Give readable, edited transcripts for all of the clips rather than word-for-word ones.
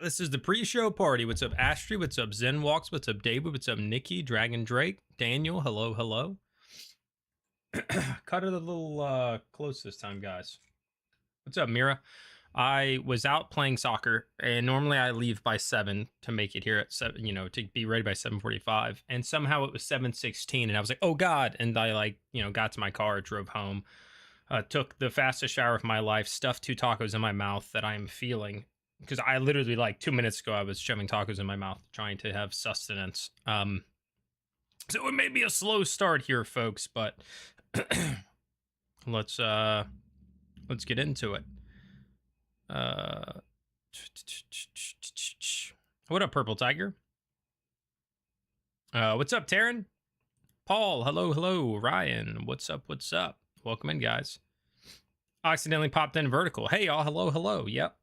This is the pre-show party. What's up, Astrid? What's up, Zen Walks? What's up, David? What's up, Nikki? Dragon Drake? Daniel? Hello, hello. Cut it a little close this time, guys. What's up, Mira? I was out playing soccer, and normally I leave by 7 to make it here at 7, you know, to be ready by 7:45. And somehow it was 7:16, and I was like, oh God. And I got to my car, drove home, took the fastest shower of my life, stuffed 2 tacos in my mouth that I'm feeling. Because I literally, like 2 minutes ago, I was shoving tacos in my mouth, trying to have sustenance. So it may be a slow start here, folks, but let's get into it. What up, Purple Tiger? What's up, Taryn? Paul, hello. Ryan, what's up? Welcome in, guys. Accidentally popped in vertical. Hey, y'all, hello. Yep.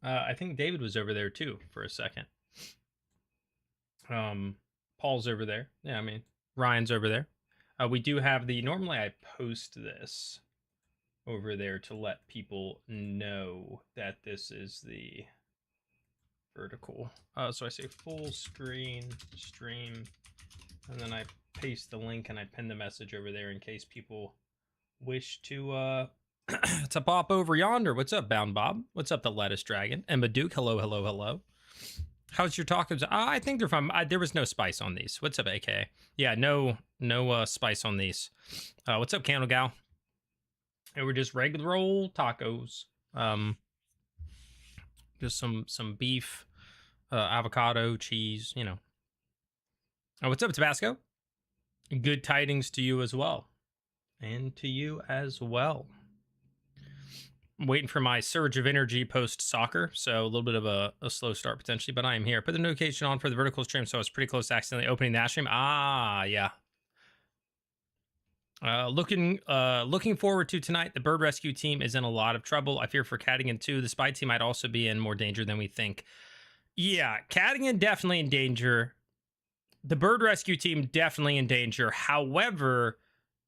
I think David was over there too for a second. Paul's over there. Yeah, I mean, Ryan's over there. We do have normally I post this over there to let people know that this is the vertical. So I say full screen stream, and then I paste the link and I pin the message over there in case people wish to to pop over yonder. What's up, Bound Bob? What's up, the Lettuce Dragon? And Duke, hello. How's your tacos? I think they're fine. There was no spice on these. What's up, AK? Yeah, no spice on these. What's up, Candle Gal? They were just regular old tacos. Just some beef, avocado, cheese, you know. What's up, Tabasco? Good tidings to you as well. And to you as well. I'm waiting for my surge of energy post-soccer, so a little bit of a slow start potentially, but I am here. Put the notification on for the vertical stream, so I was pretty close to accidentally opening that stream. Ah, yeah. Looking forward to tonight. The bird rescue team is in a lot of trouble. I fear for Cadogan too. The spy team might also be in more danger than we think. Yeah, Cadogan definitely in danger. The bird rescue team definitely in danger. However,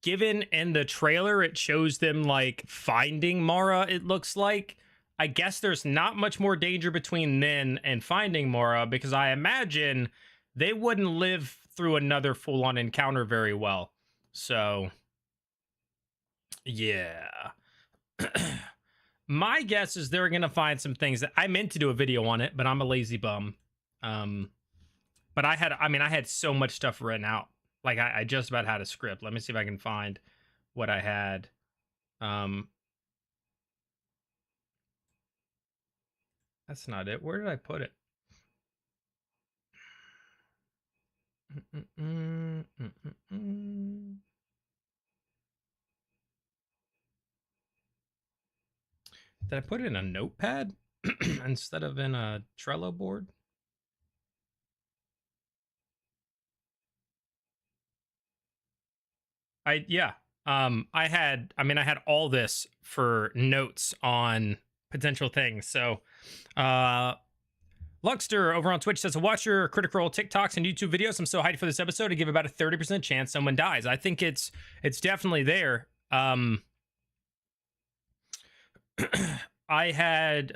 given in the trailer it shows them like finding Mara, it looks like, I guess there's not much more danger between then and finding Mara, because I imagine they wouldn't live through another full-on encounter very well. So yeah. My guess is they're gonna find some things that I meant to do a video on it, but I'm a lazy bum. But I had so much stuff written out. Like I just about had a script. Let me see if I can find what I had. That's not it. Where did I put it? Did I put it in a notepad instead of in a Trello board? I had all this for notes on potential things. So Luxter over on Twitch says, watch your Critical Role TikToks and YouTube videos. I'm so hyped for this episode to give about a 30% chance someone dies. I think it's definitely there. I had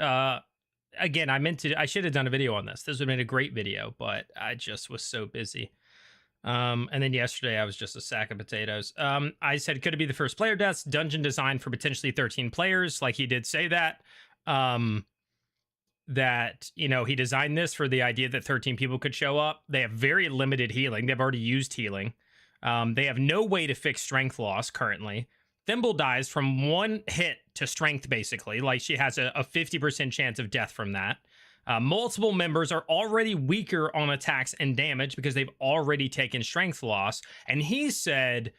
again, I should have done a video on this. This would have been a great video, but I just was so busy. And then yesterday I was just a sack of potatoes. I said, could it be the first player deaths? Dungeon designed for potentially 13 players. Like, he did say that. That, you know, he designed this for the idea that 13 people could show up. They have very limited healing. They've already used healing. They have no way to fix strength loss currently. Thimble dies from 1 hit to strength, basically. Like, she has a 50% chance of death from that. Multiple members are already weaker on attacks and damage because they've already taken strength loss. And he said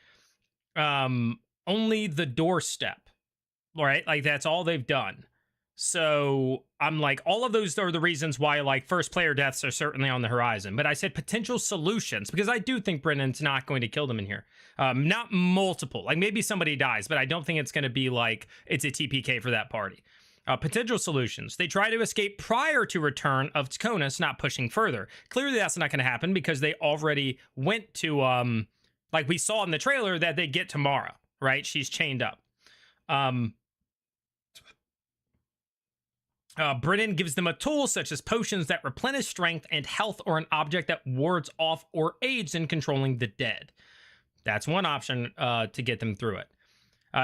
only the doorstep, right? Like, that's all they've done. So I'm like, all of those are the reasons why, like, first player deaths are certainly on the horizon. But I said potential solutions, because I do think Brennan's not going to kill them in here. Not multiple. Like, maybe somebody dies, but I don't think it's going to be like it's a TPK for that party. Potential solutions. They try to escape prior to return of Tkonas, not pushing further. Clearly that's not going to happen because they already went to, like we saw in the trailer, that they get to Mara, right? She's chained up. Brennan gives them a tool such as potions that replenish strength and health, or an object that wards off or aids in controlling the dead. That's one option to get them through it.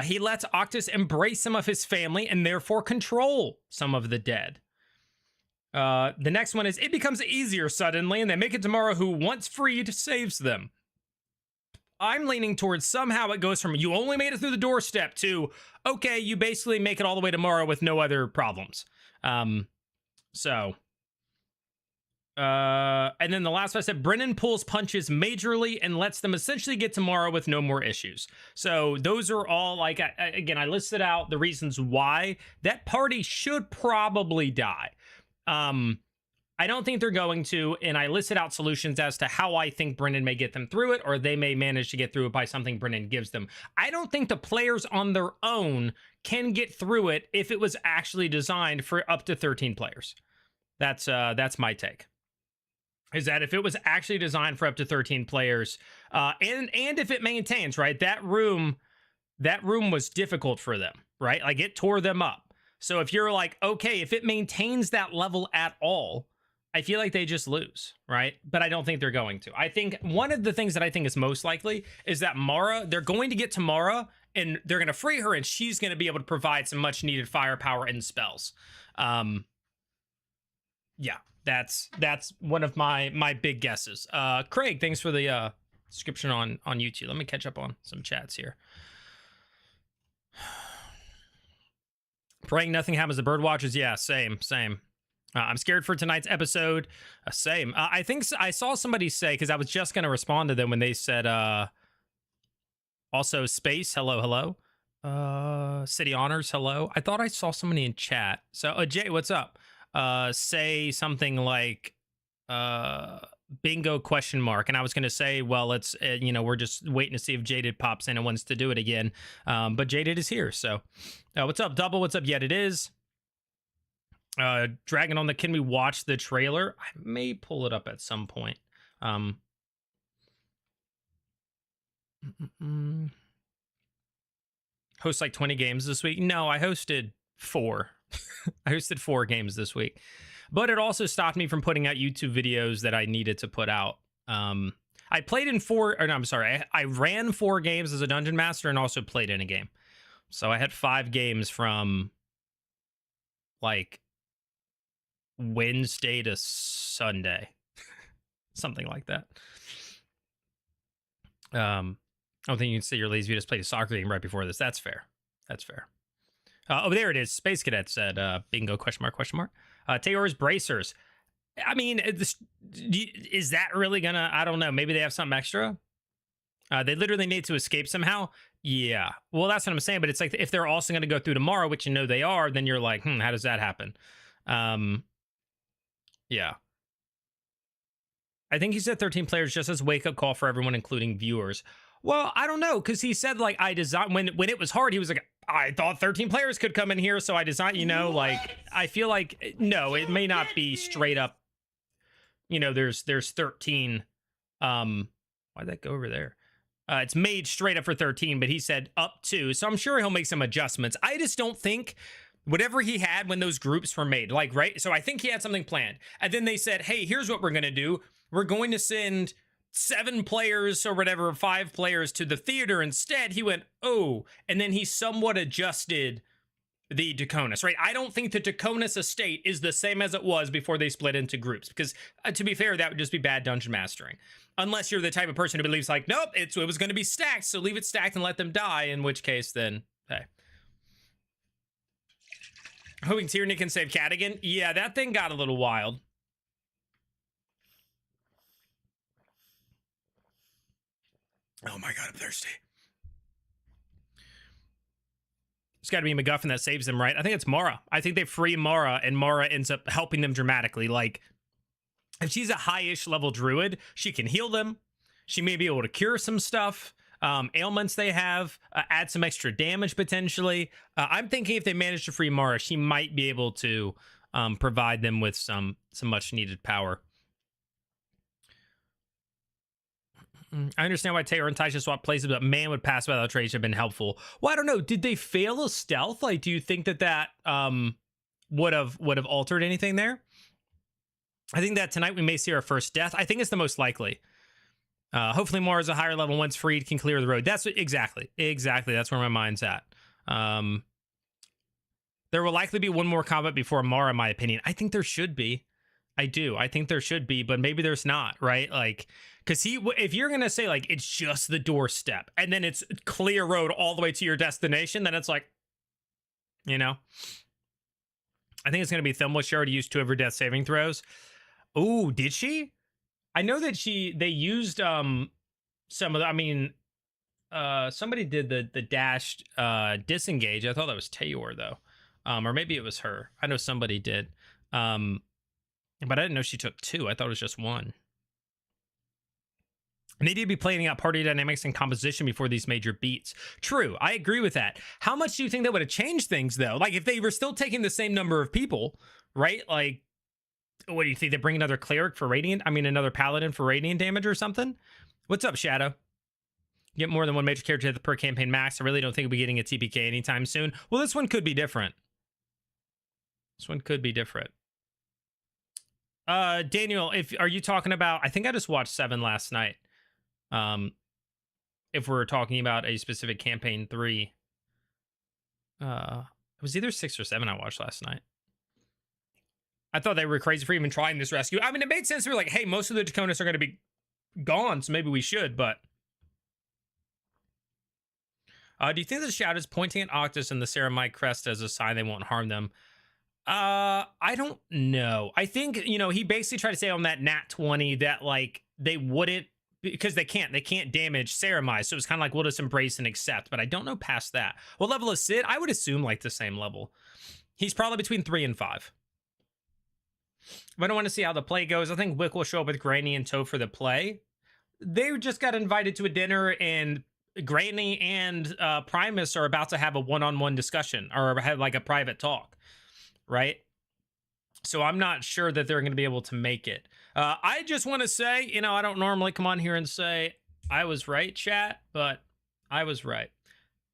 He lets Octus embrace some of his family and therefore control some of the dead. The next one is, it becomes easier suddenly and they make it tomorrow who, once freed, saves them. I'm leaning towards somehow it goes from you only made it through the doorstep to, okay, you basically make it all the way tomorrow with no other problems. And then the last one I said, Brennan pulls punches majorly and lets them essentially get tomorrow with no more issues. So those are all, like, again, I listed out the reasons why that party should probably die. I don't think they're going to, and I listed out solutions as to how I think Brennan may get them through it, or they may manage to get through it by something Brennan gives them. I don't think the players on their own can get through it if it was actually designed for up to 13 players. That's my take. Is that if it was actually designed for up to 13 players, and if it maintains, right, that room was difficult for them, right? Like, it tore them up. So if you're like, okay, if it maintains that level at all, I feel like they just lose, right? But I don't think they're going to. I think one of the things that I think is most likely is that Mara, they're going to get to Mara and they're going to free her, and she's going to be able to provide some much needed firepower and spells. Yeah, that's one of my big guesses. Craig, thanks for the description on YouTube. Let me catch up on some chats here. Praying nothing happens to bird watchers. Yeah, same. I'm scared for tonight's episode. Same. I think I saw somebody say, because I was just going to respond to them when they said, also space, hello. City honors, hello. I thought I saw somebody in chat. So, Jay, what's up? Say something like, bingo question mark. And I was going to say, well, it's, we're just waiting to see if Jaded pops in and wants to do it again. But Jaded is here. So what's up, Double? What's up? Yet it is. Dragon on the, can we watch the trailer? I may pull it up at some point. Host like 20 games this week? No, I hosted 4. I hosted 4 games this week. But it also stopped me from putting out YouTube videos that I needed to put out. I played in 4, or no, I'm sorry. I ran 4 games as a dungeon master and also played in a game. So I had 5 games from like Wednesday to Sunday. Something like that. I don't think you can say you're lazy. You just played a soccer game right before this. That's fair. Oh, there it is. Space Cadet said, bingo, question mark. Tayor's bracers. I mean, is that really gonna, I don't know. Maybe they have something extra. They literally need to escape somehow. Yeah. Well, that's what I'm saying. But it's like, if they're also going to go through tomorrow, which they are, then you're like, how does that happen? Yeah. I think he said 13 players just as wake-up call for everyone, including viewers. Well, I don't know, because he said, like, I designed, when it was hard, he was like, I thought 13 players could come in here, so I designed, like, I feel like, no, it may not be straight up, there's 13, why'd that go over there? It's made straight up for 13, but he said up to, so I'm sure he'll make some adjustments. I just don't think whatever he had when those groups were made, like, right? So I think he had something planned. And then they said, hey, here's what we're going to do. We're going to send 7 players or whatever, 5 players to the theater instead. He went, oh, and then he somewhat adjusted the Draconis, right? I don't think the Draconis estate is the same as it was before they split into groups, because to be fair, that would just be bad dungeon mastering. Unless you're the type of person who believes like, nope, it was going to be stacked, so leave it stacked and let them die, in which case then, hey. Hoping Tyranny can save Cadigan. Yeah, that thing got a little wild. Oh my god, I'm thirsty. It's got to be MacGuffin that saves them, right? I think it's Mara. I think they free Mara, and Mara ends up helping them dramatically. Like, if she's a high-ish level druid, she can heal them. She may be able to cure some stuff. Ailments they have, add some extra damage potentially. I'm thinking if they manage to free Mara, she might be able to provide them with some much needed power. I understand why Taylor and Taisha swap places, but man would pass without trace have been helpful. Well, I don't know. Did they fail a stealth? Like, do you think that would have altered anything there. I think that tonight we may see our first death. I think it's the most likely. Hopefully Mara is a higher level. Once freed, can clear the road. That's exactly. That's where my mind's at. There will likely be one more combat before Mara, in my opinion. I think there should be. I do. I think there should be, but maybe there's not, right? Like, because if you're going to say, like, it's just the doorstep, and then it's clear road all the way to your destination, then it's like, you know? I think it's going to be Thumble. She already used 2 of her death saving throws. Oh, did she? I know that they used some of the, I mean, somebody did the dashed disengage. I thought that was Tayor, though. Or maybe it was her. I know somebody did. But I didn't know she took 2. I thought it was just 1. And they need to be planning out party dynamics and composition before these major beats. True, I agree with that. How much do you think that would have changed things, though? Like, if they were still taking the same number of people, right? Like, what do you think? They bring another cleric for radiant? I mean, another paladin for radiant damage or something? What's up, Shadow? Get more than one major character per campaign max. I really don't think we'll be getting a TPK anytime soon. Well, this one could be different. This one could be different. Daniel, are you talking about, I think I just watched 7 last night. If we're talking about a specific campaign 3, it was either 6 or 7 I watched last night. I thought they were crazy for even trying this rescue. I mean, it made sense. We were like, hey, most of the Draconis are going to be gone, so maybe we should, but do you think the Shadow is pointing at Octus and the Ceramite crest as a sign they won't harm them? I don't know. I think, you know, he basically tried to say on that nat 20 that, like, they wouldn't, because they can't damage Ceramite, so it's kind of like, we'll just embrace and accept, but I don't know past that. What level is Sid? I would assume, like, the same level. He's probably between 3 and 5. But I don't want to see how the play goes. I think Wick will show up with Granny and Toe for the play. They just got invited to a dinner, and Granny and Primus are about to have a one-on-one discussion, or have, like, a private talk. Right? So I'm not sure that they're going to be able to make it. I just want to say, you know, I don't normally come on here and say I was right, chat, but I was right.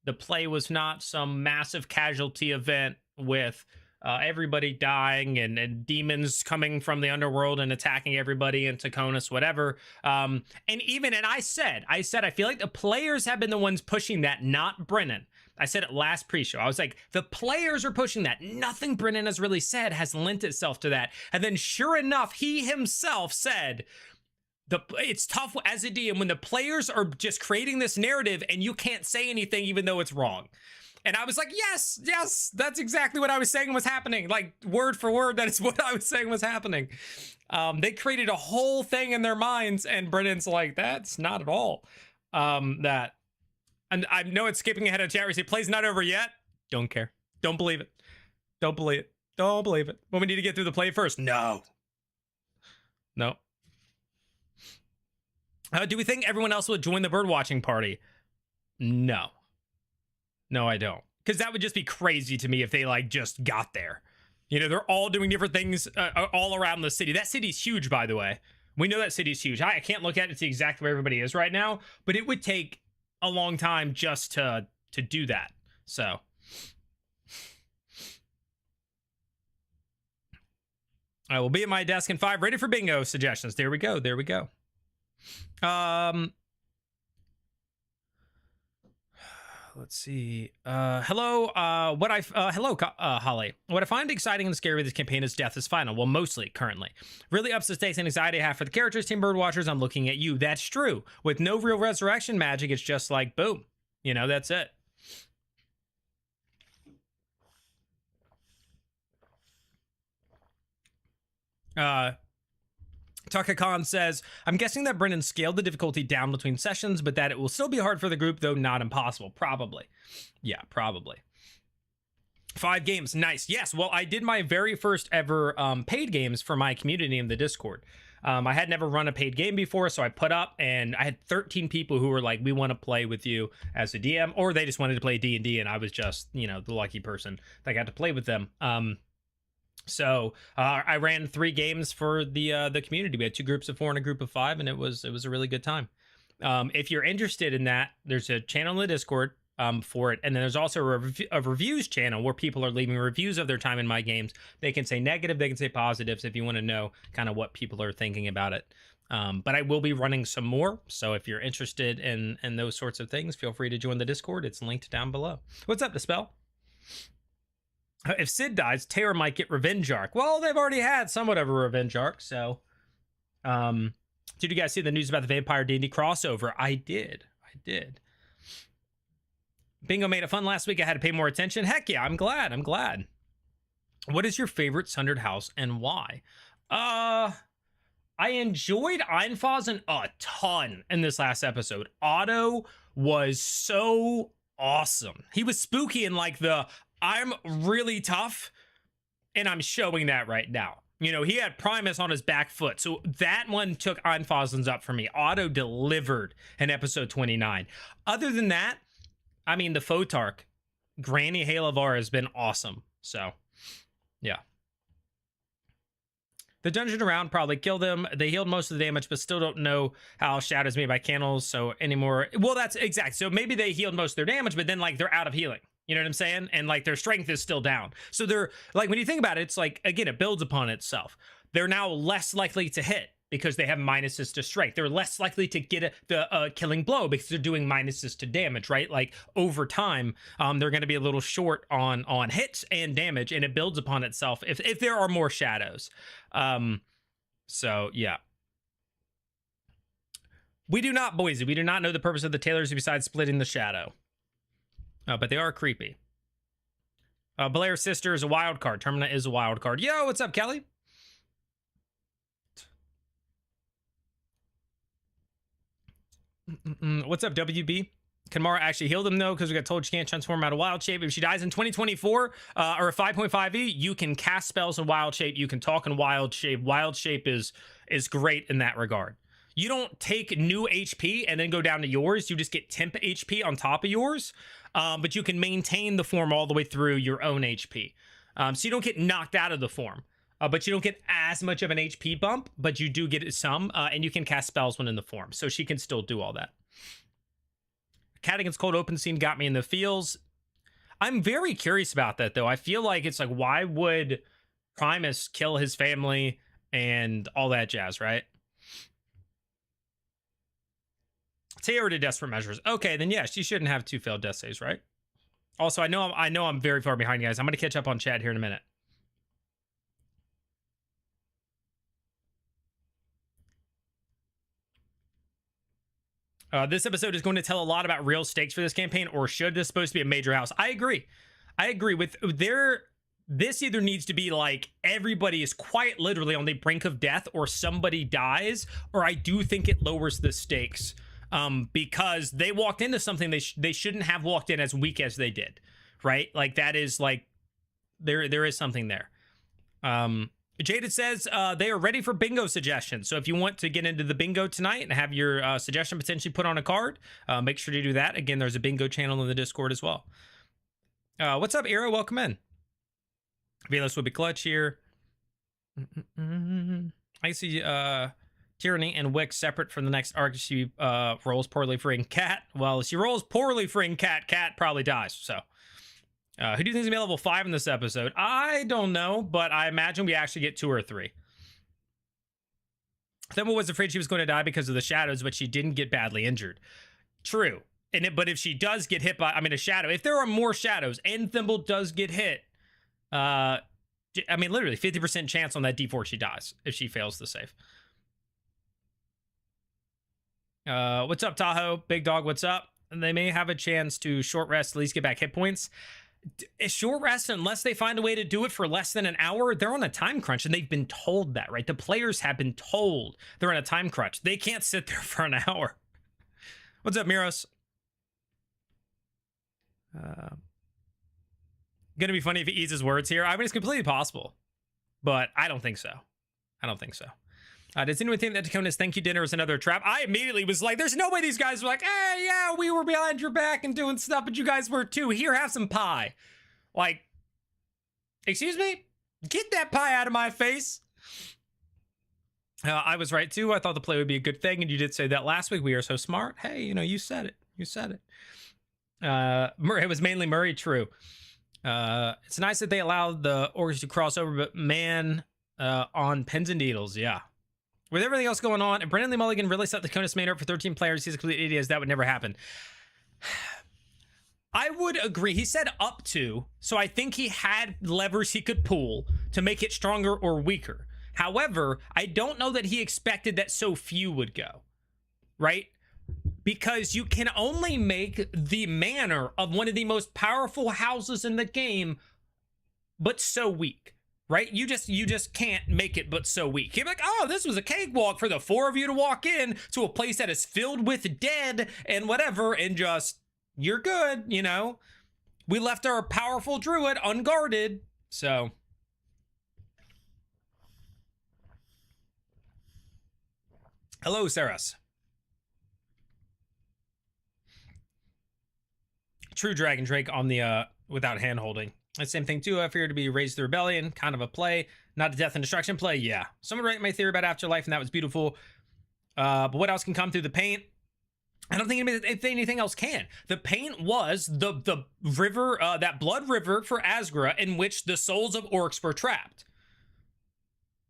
The play was not some massive casualty event with everybody dying and demons coming from the underworld and attacking everybody in Taconis, whatever. And I said, I feel like the players have been the ones pushing that, not Brennan. I said it last pre-show. I was like, the players are pushing that. Nothing Brennan has really said has lent itself to that. And then sure enough, he himself said, it's tough as a DM when the players are just creating this narrative and you can't say anything even though it's wrong. And I was like, yes, that's exactly what I was saying was happening. Like, word for word, that is what I was saying was happening. They created a whole thing in their minds, and Brennan's like, that's not at all that. And I know it's skipping ahead of chat. We say, play's not over yet. Don't care. Don't believe it. Don't believe it. Don't believe it. Well, we need to get through the play first. No. Do we think everyone else would join the bird watching party? No, I don't. Because that would just be crazy to me if they, like, just got there. You know, they're all doing different things all around the city. That city's huge, by the way. We know that city's huge. I can't look at it to see exactly where everybody is right now, but it would take a long time just to do that. So I will be at my desk in 5, ready for bingo suggestions. There we go. Let's see. Hello, Holly. What I find exciting and scary with this campaign is death is final. Well, mostly currently. Really ups the stakes and anxiety I have for the characters, Team Birdwatchers. I'm looking at you. That's true. With no real resurrection magic, it's just like, boom. You know, that's it. Taka Khan says, I'm guessing that Brennan scaled the difficulty down between sessions, but that it will still be hard for the group, though not impossible. Probably. Yeah, probably. 5 games. Nice. Yes. Well, I did my very first ever paid games for my community in the Discord. I had never run a paid game before, so I put up, and I had 13 people who were like, we want to play with you as a DM, or they just wanted to play D&D, and I was just, you know, the lucky person that got to play with them. So I ran 3 games for the community. We had 2 groups of 4 and a group of 5, and it was a really good time. If you're interested in that, there's a channel in the Discord. for it. And then there's also a reviews channel where people are leaving reviews of their time in my games. They can say negative, they can say positives if you want to know kind of what people are thinking about it. But I will be running some more. So if you're interested in those sorts of things, feel free to join the Discord. It's linked down below. What's up, Dispel? If Sid dies, Terra might get revenge arc. Well, they've already had somewhat of a revenge arc. So, did you guys see the news about the Vampire D&D crossover? I did. Bingo made it fun last week. I had to pay more attention. Heck yeah, I'm glad. What is your favorite Sundered house and why? I enjoyed Einfasen a ton in this last episode. Otto was so awesome. He was spooky in like the, I'm really tough and I'm showing that right now. You know, he had Primus on his back foot. So that one took Einfasen's up for me. Otto delivered in episode 29. Other than that, I mean, the Photarch, Granny Halavar has been awesome. So, yeah. The dungeon around probably killed them. They healed most of the damage, but still don't know how Shadow's made by candles, so anymore. Well, that's exact. So maybe they healed most of their damage, but then, like, they're out of healing. You know what I'm saying? And, like, their strength is still down. So they're, like, when you think about it, it's like, again, it builds upon itself. They're now less likely to hit because they have minuses to strength. They're less likely to get the killing blow because they're doing minuses to damage, right? Like, over time, they're going to be a little short on hits and damage, and it builds upon itself if there are more shadows. So, yeah. We do not, Boise, we do not know the purpose of the tailors besides splitting the shadow. But they are creepy. Blair's sister is a wild card. Termina is a wild card. Yo, what's up, Kelly? What's up, WB? Can Mara actually heal them, though? Because we got told she can't transform out of wild shape. If she dies in 2024 or a 5.5e, you can cast spells in wild shape. You can talk in wild shape. Wild shape is great in that regard. You don't take new HP and then go down to yours. You just get temp HP on top of yours. But you can maintain the form all the way through your own HP. So you don't get knocked out of the form. But you don't get as much of an HP bump, but you do get some, and you can cast spells when in the form. So she can still do all that. Cat Against Cold open scene got me in the feels. I'm very curious about that, though. I feel like it's like, why would Primus kill his family and all that jazz, right? Taylor did desperate measures. Okay, then yeah, she shouldn't have 2 failed death saves, right? Also, I know I'm very far behind, guys. I'm going to catch up on chat here in a minute. This episode is going to tell a lot about real stakes for this campaign, or should this supposed to be a major house? I agree with this either needs to be like everybody is quite literally on the brink of death or somebody dies, or I do think it lowers the stakes because they walked into something they shouldn't have walked in as weak as they did, right? Like that is like there is something there. Jaded says they are ready for bingo suggestions. So if you want to get into the bingo tonight and have your suggestion potentially put on a card, make sure to do that. Again, there's a bingo channel in the Discord as well. What's up, Era? Welcome in. Velos will be clutch here. I see Tyranny and Wick separate from the next arc. She rolls poorly for Cat. Well, she rolls poorly for Cat. Cat probably dies, so... who do you think is going to be level 5 in this episode? I don't know, but I imagine we actually get 2 or 3. Thimble was afraid she was going to die because of the shadows, but she didn't get badly injured. True. But if she does get hit by, a shadow, if there are more shadows and Thimble does get hit, literally 50% chance on that D4 she dies if she fails the save. What's up, Tahoe? Big Dog, what's up? And they may have a chance to short rest, at least get back hit points. A short rest, unless they find a way to do it for less than an hour, they're on a time crunch, and they've been told that, right? The players have been told they're on a time crunch. They can't sit there for an hour. What's up, Miros? Gonna be funny if he eats his words here. I mean, it's completely possible, but I don't think so. Does anyone think that Dakota's thank you dinner is another trap? I immediately was like, there's no way these guys were like, hey, yeah, we were behind your back and doing stuff, but you guys were too. Here, have some pie. Like, excuse me? Get that pie out of my face. I was right, too. I thought the play would be a good thing, and you did say that last week. We are so smart. Hey, you said it. It was mainly Murray. True. It's nice that they allowed the orcs to cross over, but man, on pins and needles, yeah. With everything else going on, if Brennan Lee Mulligan really set the Conus main up for 13 players, he's a complete idiot. That would never happen. I would agree. He said up to, so I think he had levers he could pull to make it stronger or weaker. However, I don't know that he expected that so few would go, right? Because you can only make the manor of one of the most powerful houses in the game, but so weak, right? You just can't make it but so weak. You're like, oh, this was a cakewalk for the 4 of you to walk in to a place that is filled with dead and whatever, and just, you're good, you know? We left our powerful druid unguarded, so... Hello, Saras. True Dragon Drake on the without hand holding. The same thing too. I fear to be raised the rebellion, kind of a play, not a death and destruction play. Yeah, someone wrote my theory about afterlife, and that was beautiful. But what else can come through the paint? I don't think anything else can. The paint was the river, that blood river for Azgra, in which the souls of orcs were trapped.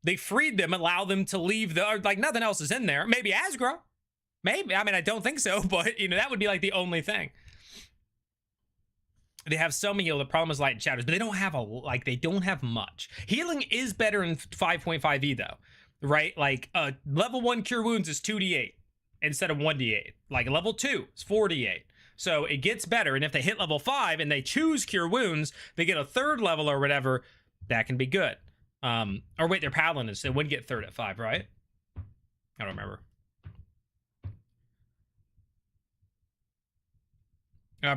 They freed them, allowed them to leave like nothing else is in there. Maybe Azgra. Maybe. I mean, I don't think so, but you know, that would be like the only thing. They have so many, the problem is light and shadows, but they don't have they don't have much. Healing is better in 5.5e though, right? Like level 1 cure wounds is 2d8 instead of 1d8. Like level 2 is 4d8. So it gets better, and if they hit level 5 and they choose cure wounds, they get a 3rd level or whatever, that can be good. Or wait, they're paladins, so they wouldn't get 3rd at 5, right? I don't remember.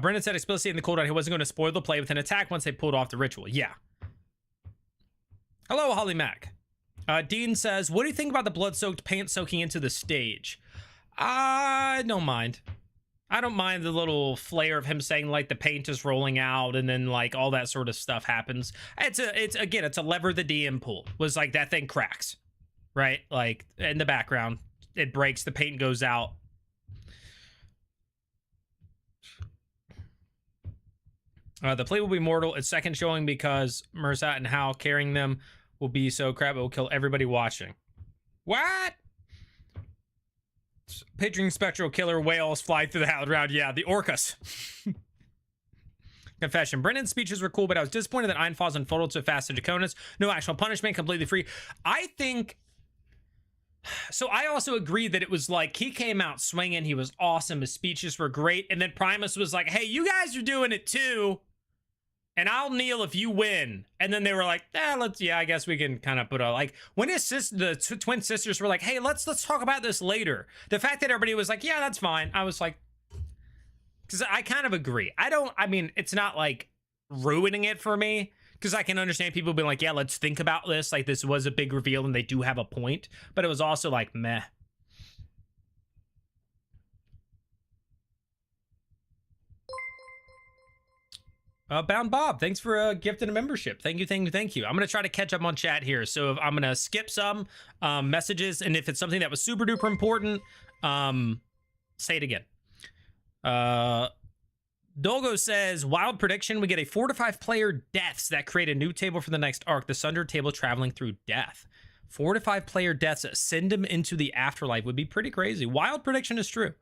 Brendan said explicitly in the cooldown he wasn't going to spoil the play with an attack once they pulled off the ritual. Yeah. Hello, Holly Mac. Dean says, what do you think about the blood-soaked paint soaking into the stage? I don't mind. I don't mind the little flair of him saying like the paint is rolling out and then like all that sort of stuff happens. It's a lever the DM pulled. Was like that thing cracks, right? Like in the background, it breaks, the paint goes out. The play will be mortal. It's second showing because Mersat and Hal carrying them will be so crap it will kill everybody watching. What? Picturing spectral killer whales fly through the house around. Yeah, the orcas. Confession. Brendan's speeches were cool, but I was disappointed that Einfall's unfolded so fast to Draconis. No actual punishment, completely free. I think... So I also agree that it was like, he came out swinging, he was awesome, his speeches were great, and then Primus was like, hey, you guys are doing it too, and I'll kneel if you win. And then they were like, yeah, I guess we can kind of put a, like, when his sister, the twin sisters were like, hey, let's talk about this later. The fact that everybody was like, yeah, that's fine. I was like, because I kind of agree. I mean, it's not like ruining it for me, because I can understand people being like, yeah, let's think about this. Like, this was a big reveal and they do have a point, but it was also like, meh. Bound Bob, thanks for gifting a membership. Thank you. I'm going to try to catch up on chat here. So I'm going to skip some messages, and if it's something that was super duper important, say it again. Dolgo says, wild prediction, we get a 4 to 5 player deaths that create a new table for the next arc, the Sunder table traveling through death. 4 to 5 player deaths that send them into the afterlife would be pretty crazy. Wild prediction is true.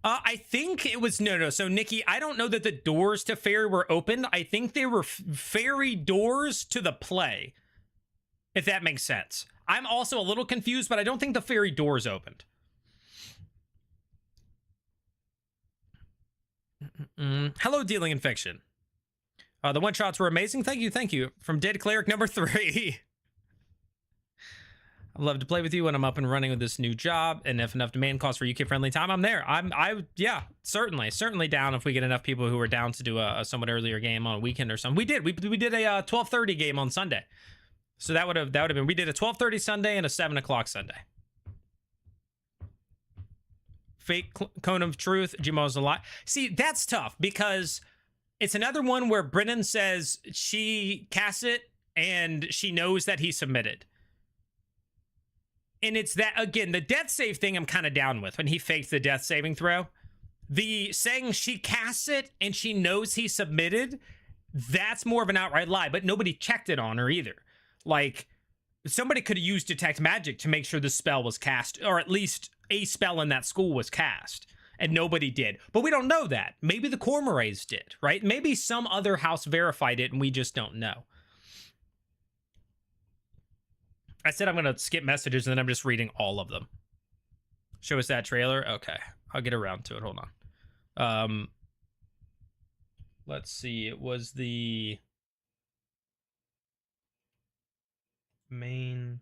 I think it was, no. So, Nikki, I don't know that the doors to Fairy were opened. I think they were Fairy doors to the play, if that makes sense. I'm also a little confused, but I don't think the Fairy doors opened. Hello, Dealing in Fiction. The one-shots were amazing. Thank you. From Dead Cleric number 3. I'd love to play with you when I'm up and running with this new job, and if enough demand calls for UK-friendly time, I'm there. Yeah, certainly down if we get enough people who are down to do a somewhat earlier game on a weekend or something. We did a 12:30 game on Sunday, so that would have been. We did a 12:30 Sunday and a 7 o'clock Sunday. Fake Cone of Truth, Gmo's a lot. See, that's tough because it's another one where Brennan says she casts it and she knows that he submitted. And it's that, again, the death save thing I'm kind of down with when he faked the death saving throw. The saying she casts it and she knows he submitted, that's more of an outright lie, but nobody checked it on her either. Like, somebody could have used detect magic to make sure the spell was cast, or at least a spell in that school was cast, and nobody did. But we don't know that. Maybe the Cormorants did, right? Maybe some other house verified it and we just don't know. I said I'm going to skip messages and then I'm just reading all of them. Show us that trailer. Okay. I'll get around to it. Hold on. Let's see. It was the main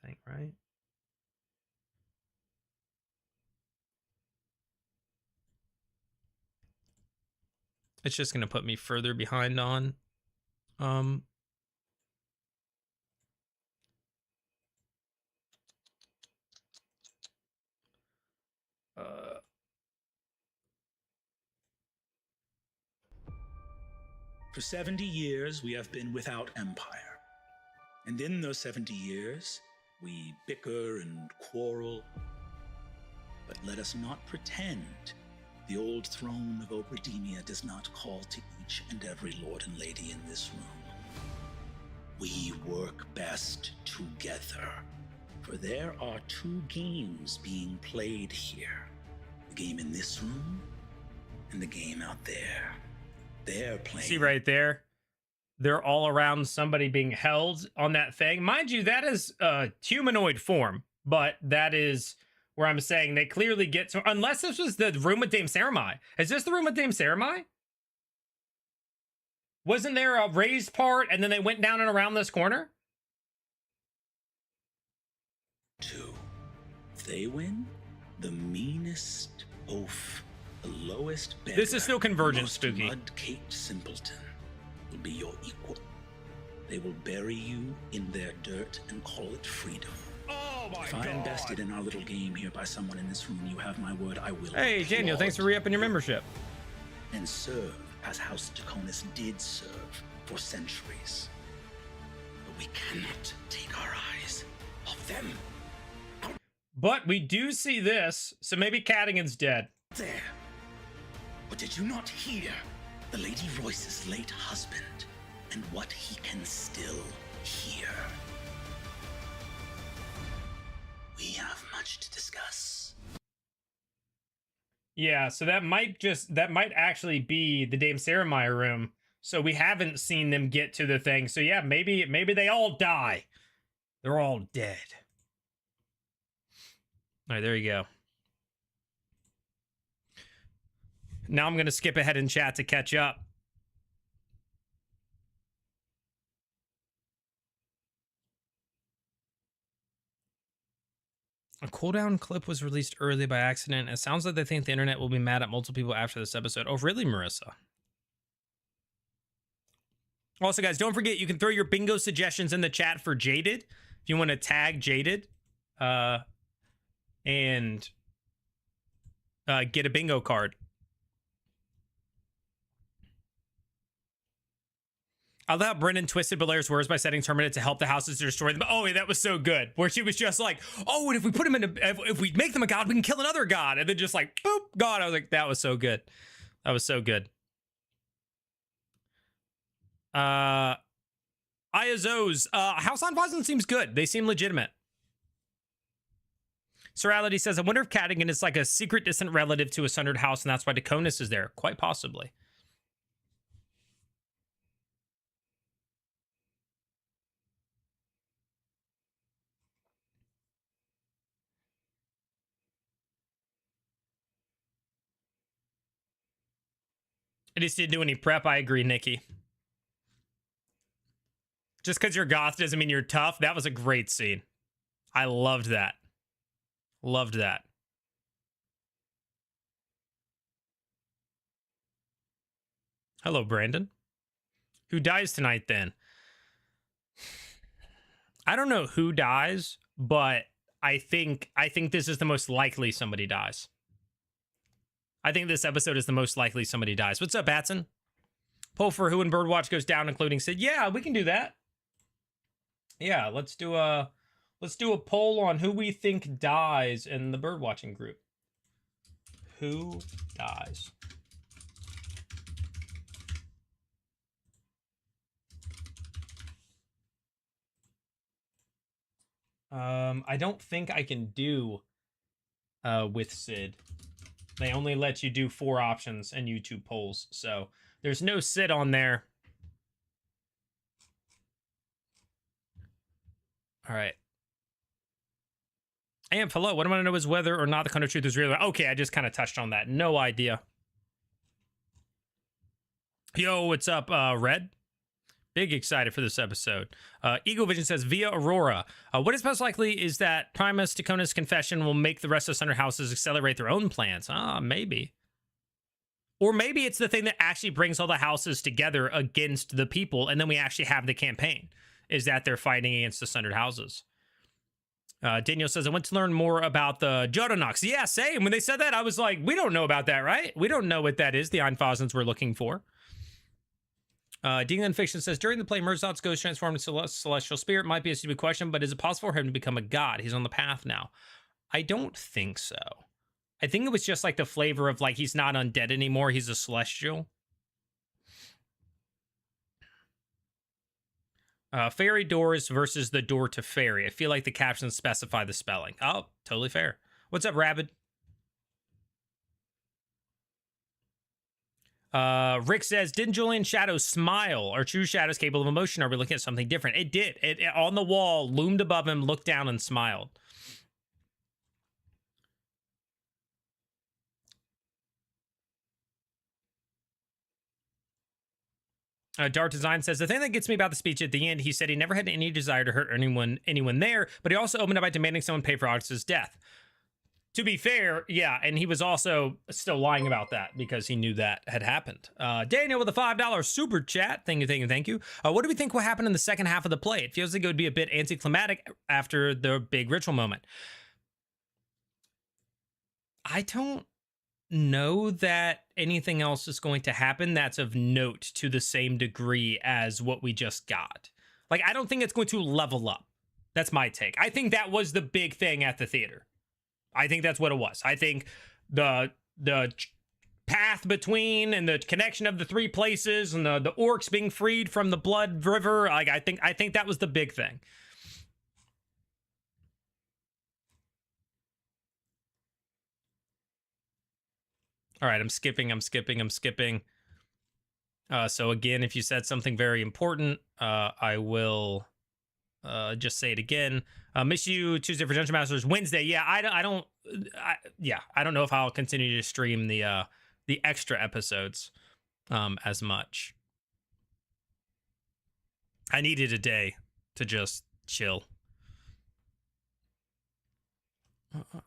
thing, right? It's just going to put me further behind on For 70 years, we have been without empire. And in those 70 years, we bicker and quarrel. But let us not pretend the old throne of Oberdemia does not call to each and every lord and lady in this room. We work best together, for there are two games being played here. The game in this room and the game out there. They're playing. See right there? They're all around somebody being held on that thing. Mind you, that is a humanoid form, but that is where I'm saying they clearly get to, unless this was the room with Dame Saramai. Is this the room with Dame Saramai? Wasn't there a raised part and then they went down and around this corner? Two. If they win, the meanest oaf, the lowest beggar, this is still Convergent, most Spooky. mud-caked simpleton will be your equal. They will bury you in their dirt and call it freedom. Oh my If I invested in our little game here by someone in this room, you have my word, I will. Hey, Daniel, thanks for re-upping your membership. And serve as House Draconis did serve for centuries. But we cannot take our eyes off them. But we do see this, so maybe Cadigan's dead. There. But did you not hear the Lady Royce's late husband and what he can still hear? We have much to discuss. Yeah, so that might actually be the Dame Saramai room. So we haven't seen them get to the thing. So yeah, maybe they all die. They're all dead. All right, there you go. Now I'm going to skip ahead in chat to catch up. A cooldown clip was released early by accident. It sounds like they think the internet will be mad at multiple people after this episode. Oh, really, Marissa? Also, guys, don't forget, you can throw your bingo suggestions in the chat for Jaded. If you want to tag Jaded and get a bingo card. I love how Brennan twisted Belair's words by setting Terminate to help the houses to destroy them. Oh, yeah, that was so good. Where she was just like, oh, and if we put him in if we make them a god, we can kill another god. And then just like, boop, god. I was like, that was so good. That was so good. Ayazo's House on Voslin seems good. They seem legitimate. Serality says, I wonder if Cadigan is like a secret distant relative to a sundered house, and that's why Draconis is there. Quite possibly. I just didn't do any prep. I agree, Nikki. Just because you're goth doesn't mean you're tough. That was a great scene. I loved that. Loved that. Hello, Brandon. Who dies tonight, then? I don't know who dies, but I think this is the most likely somebody dies. I think this episode is the most likely somebody dies. What's up, Batson? Poll for who in Birdwatch goes down, including Sid. Yeah, we can do that. Yeah, let's do Let's do a poll on who we think dies in the birdwatching group. Who dies? I don't think I can do with Sid. They only let you do 4 options and YouTube polls, so there's no Sid on there. All right. And hello, what I want to know is whether or not the Country Truth is real. Okay, I just kind of touched on that. No idea. Yo, what's up, Red? Big excited for this episode. Eagle Vision says, via Aurora, what is most likely is that Primus Tacona's confession will make the rest of Sunder houses accelerate their own plans. Maybe. Or maybe it's the thing that actually brings all the houses together against the people, and then we actually have the campaign, is that they're fighting against the Sundered houses. Daniel says, I went to learn more about the Jodonox. Yeah, same. When they said that, I was like, we don't know about that, right? We don't know what that is, the Einfosens we're looking for. Dean Fiction says, during the play, Merzot's ghost transformed into celestial spirit. Might be a stupid question, but is it possible for him to become a god? He's on the path now. I don't think so. I think it was just like the flavor of like he's not undead anymore. He's a celestial. Fairy doors versus the door to fairy. I feel like the captions specify the spelling. Oh, totally fair. What's up, Rabid? Rick says, didn't Julian's shadow smile? Are true shadows capable of emotion? Are we looking at something different? It did. It on the wall, loomed above him, looked down, and smiled. Dark Design says, the thing that gets me about the speech at the end, he said he never had any desire to hurt anyone there, but he also opened up by demanding someone pay for Augustus' death. To be fair, yeah, and he was also still lying about that because he knew that had happened. Daniel with a $5 super chat. Thank you. What do we think will happen in the second half of the play? It feels like it would be a bit anticlimactic after the big ritual moment. I don't know that anything else is going to happen that's of note to the same degree as what we just got. Like, I don't think it's going to level up. That's my take. I think that was the big thing at the theater. I think that's what it was. I think the path between and the connection of the 3 places and the orcs being freed from the blood river, like I think that was the big thing. All right, I'm skipping. So again, if you said something very important, I will just say it again. Miss you Tuesday for Dungeon Masters. Wednesday. Yeah, I don't know if I'll continue to stream the extra episodes as much. I needed a day to just chill.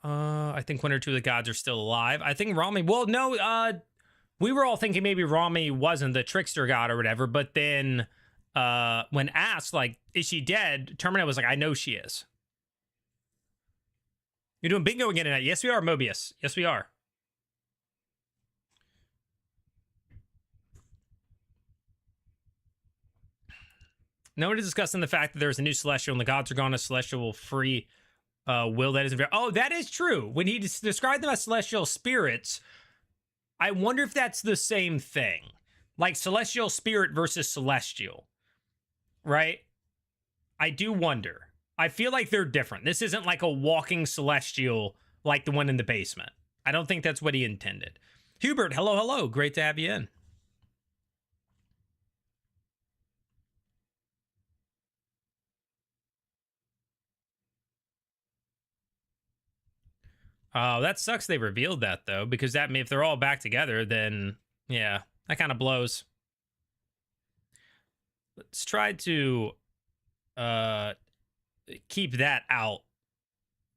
I think 1 or 2 of the gods are still alive. I think Rami. Well, no. We were all thinking maybe Rami wasn't the trickster god or whatever, but then when asked, like, is she dead? Terminator was like, I know she is. You're doing bingo again tonight. Yes, we are, Mobius. Yes, we are. No one is discussing the fact that there's a new celestial and the gods are gone. A celestial will free will that isn't very. Oh, that is true. When he described them as celestial spirits, I wonder if that's the same thing. Like celestial spirit versus celestial. Right? I do wonder. I feel like they're different. This isn't like a walking celestial like the one in the basement. I don't think that's what he intended. Hubert, hello. Great to have you in. Oh, that sucks they revealed that, though, because that if they're all back together, then, yeah, that kind of blows. Let's try to keep that out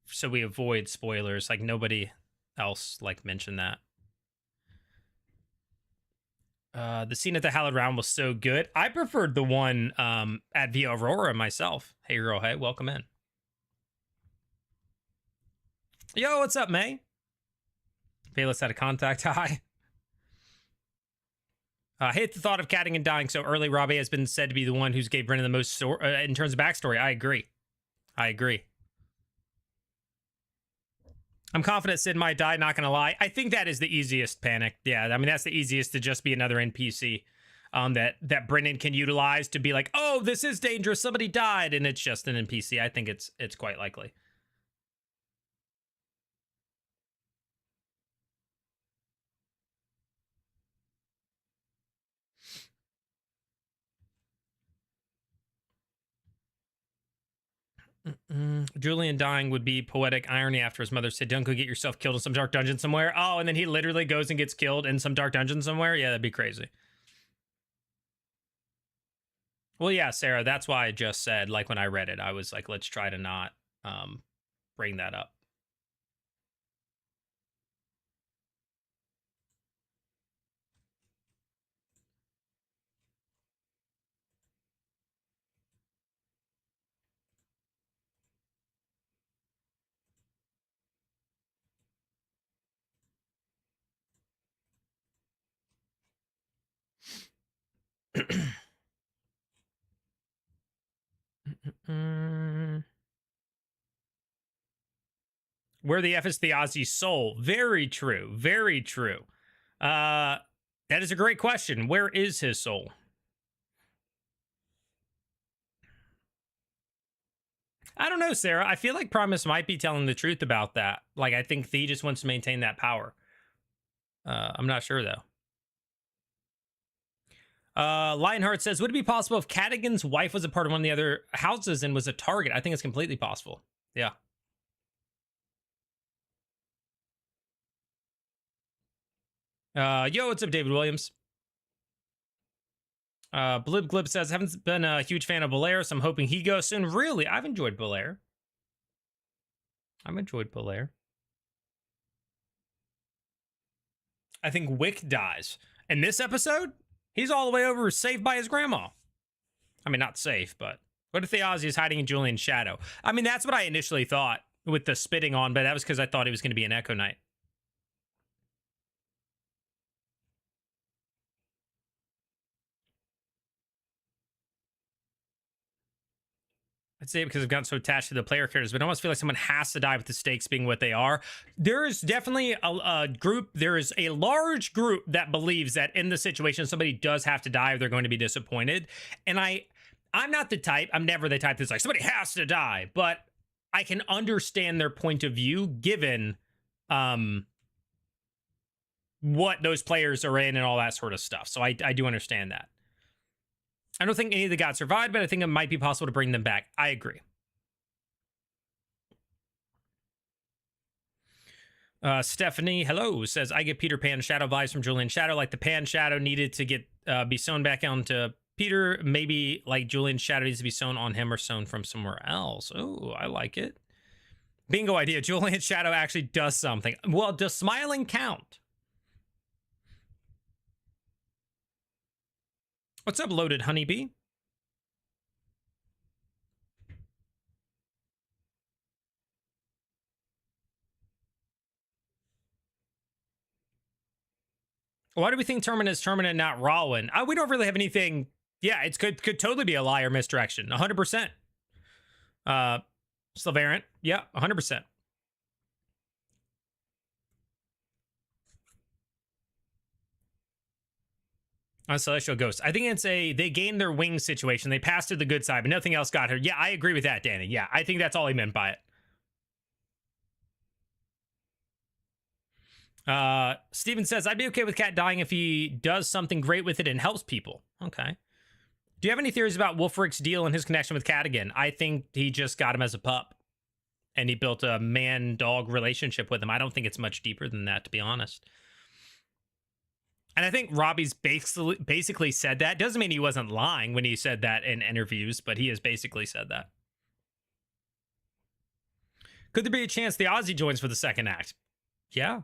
so we avoid spoilers. Like, nobody else, like, mentioned that. The scene at the Hallowed Round was so good. I preferred the one at Via Aurora myself. Hey, girl, hey, welcome in. Yo, what's up, May? Bayless had a contact high. I hate the thought of catting and dying so early. Robbie has been said to be the one who's gave Brennan the most in terms of backstory. I agree. I'm confident Sid might die, not gonna lie. I think that is the easiest panic. Yeah, I mean, that's the easiest to just be another NPC that Brennan can utilize to be like, oh, this is dangerous, somebody died, and it's just an NPC. I think it's quite likely. Julian dying would be poetic irony after his mother said, don't go get yourself killed in some dark dungeon somewhere. Oh, and then he literally goes and gets killed in some dark dungeon somewhere. Yeah, that'd be crazy. Well, yeah, Sarah, that's why I just said, like, when I read it, I was like, let's try to not bring that up. Where the F is Theozi's soul? Very true. Very true. That is a great question. Where is his soul? I don't know, Sarah. I feel like Primus might be telling the truth about that. Like, I think Thee just wants to maintain that power. I'm not sure, though. Lionheart says, would it be possible if Cadigan's wife was a part of one of the other houses and was a target? I think it's completely possible. Yeah. Yo, what's up, David Williams? Blib Glib says, haven't been a huge fan of Belair, so I'm hoping he goes soon. Really? I've enjoyed Belair. I think Wick dies. In this episode, he's all the way over saved by his grandma. I mean, not safe, but what if Theozi is hiding in Julian's shadow? I mean, that's what I initially thought with the spitting on, but that was because I thought he was going to be an Echo Knight. I'd say because I've gotten so attached to the player characters, but I almost feel like someone has to die with the stakes being what they are. There is definitely a group, there is a large group that believes that in the situation, somebody does have to die or they're going to be disappointed. And I'm not the type, I'm never the type that's like, somebody has to die, but I can understand their point of view given what those players are in and all that sort of stuff. So I do understand that. I don't think any of the gods survived, but I think it might be possible to bring them back. I agree. Stephanie, hello, says, I get Peter Pan Shadow vibes from Julian Shadow, like the Pan Shadow needed to get be sewn back onto Peter. Maybe like Julian Shadow needs to be sewn on him or sewn from somewhere else. Oh, I like it. Bingo idea. Julian Shadow actually does something. Well, does smiling count? What's up, Loaded Honeybee? Why do we think Termin is Termin and not Rawlin? We don't really have anything. Yeah, it could totally be a lie or misdirection. 100%. Still variant. Yeah, 100%. On Celestial Ghost. I think it's they gained their wings situation. They passed to the good side, but nothing else got her. Yeah, I agree with that, Danny. Yeah, I think that's all he meant by it. Steven says, I'd be okay with Cat dying if he does something great with it and helps people. Okay. Do you have any theories about Wolfric's deal and his connection with Cat again? I think he just got him as a pup. And he built a man-dog relationship with him. I don't think it's much deeper than that, to be honest. And I think Robbie's basically said that. Doesn't mean he wasn't lying when he said that in interviews, but he has basically said that. Could there be a chance the Aussie joins for the second act? Yeah,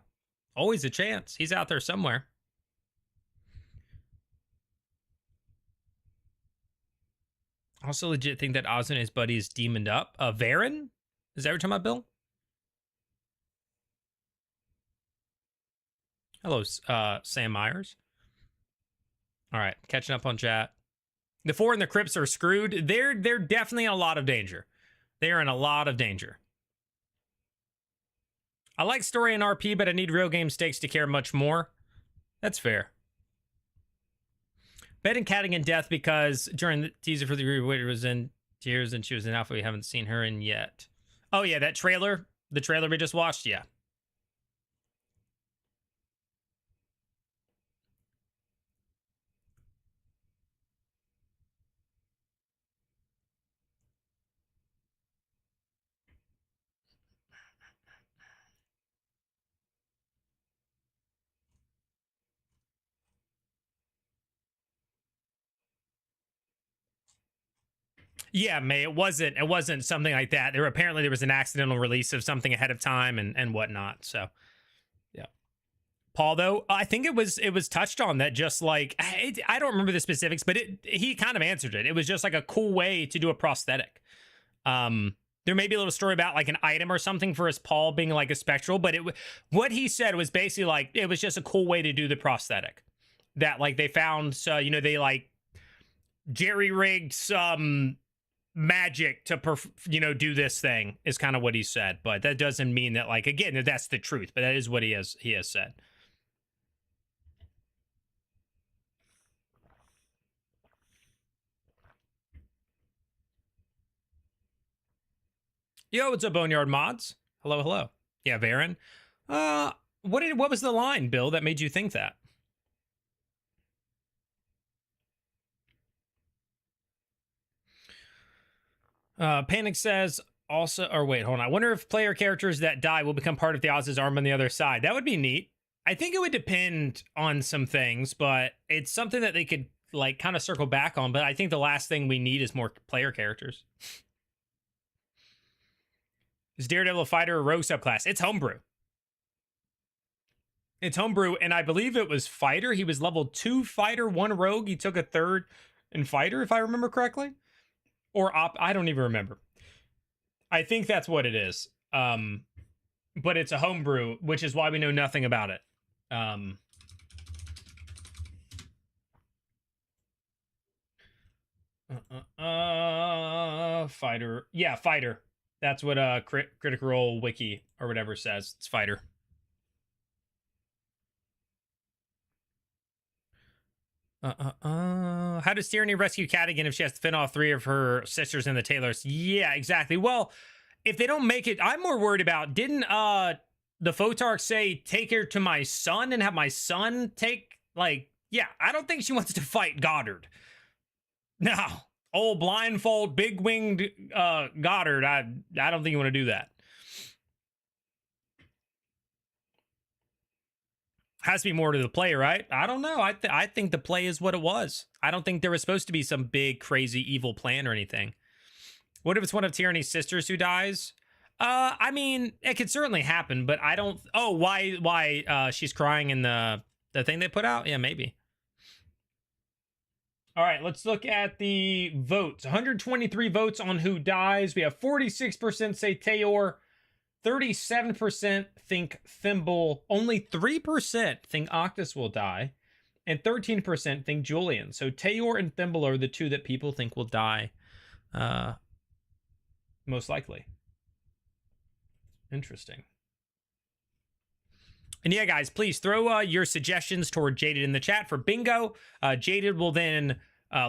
always a chance. He's out there somewhere. Also legit think that Oz and his buddy is demoned up. Varen? Is that what you're talking about, Bill? Hello, Sam Myers. All right, catching up on chat. The Four and the Crips are screwed. They're definitely in a lot of danger. They are in a lot of danger. I like story and RP, but I need real game stakes to care much more. That's fair. Betting Catting in Death because during the teaser for the reboot was in tears and she was in alpha. We haven't seen her in yet. Oh yeah, that trailer. The trailer we just watched. Yeah. Yeah, May. It wasn't something like that. There was an accidental release of something ahead of time and whatnot. So yeah. Paul, though, I think it was touched on that just like I don't remember the specifics, but he kind of answered it. It was just like a cool way to do a prosthetic. There may be a little story about like an item or something for his paw being like a spectral, but what he said was basically like it was just a cool way to do the prosthetic. That like they found, so they like jerry rigged some magic to do this thing is kind of what he said, but that doesn't mean that like again that that's the truth, but that is what he has said. Yo, what's up, Boneyard Mods? Hello, hello. Yeah, Varen. What was the line, Bill, that made you think that? Panic says also, or wait, hold on. I wonder if player characters that die will become part of the Oz's arm on the other side. That would be neat. I think it would depend on some things, but it's something that they could like kind of circle back on. But I think the last thing we need is more player characters. Is Daredevil a fighter or rogue subclass? It's homebrew. It's homebrew, and I believe it was fighter. He was level 2 fighter, 1 rogue. He took a 3rd in fighter, if I remember correctly. Or I don't even remember. I think that's what it is. But it's a homebrew, which is why we know nothing about it. Fighter. Yeah, fighter. That's what Critical Role Wiki or whatever says. It's fighter. How does Tyranny rescue Cadigan if she has to fend off 3 of her sisters in the Taylors? Yeah, exactly. Well, if they don't make it, I'm more worried about, didn't the Photarch say, take her to my son and have my son take, like, yeah, I don't think she wants to fight Goddard. No. Old blindfold, big-winged Goddard, I don't think you want to do that. Has to be more to the play, right? I don't know. I think the play is what it was. I don't think there was supposed to be some big, crazy, evil plan or anything. What if it's one of Tyranny's sisters who dies? I mean, it could certainly happen, but I don't. Oh, why she's crying in the thing they put out? Yeah, maybe. All right, let's look at the votes. 123 votes on who dies. We have 46% say Tayor, 37% think Thimble, only 3% think Octus will die, and 13% think Julian. So Tayor and Thimble are the 2 that people think will die most likely. Interesting. And yeah, guys, please throw your suggestions toward Jaded in the chat for bingo. Jaded will then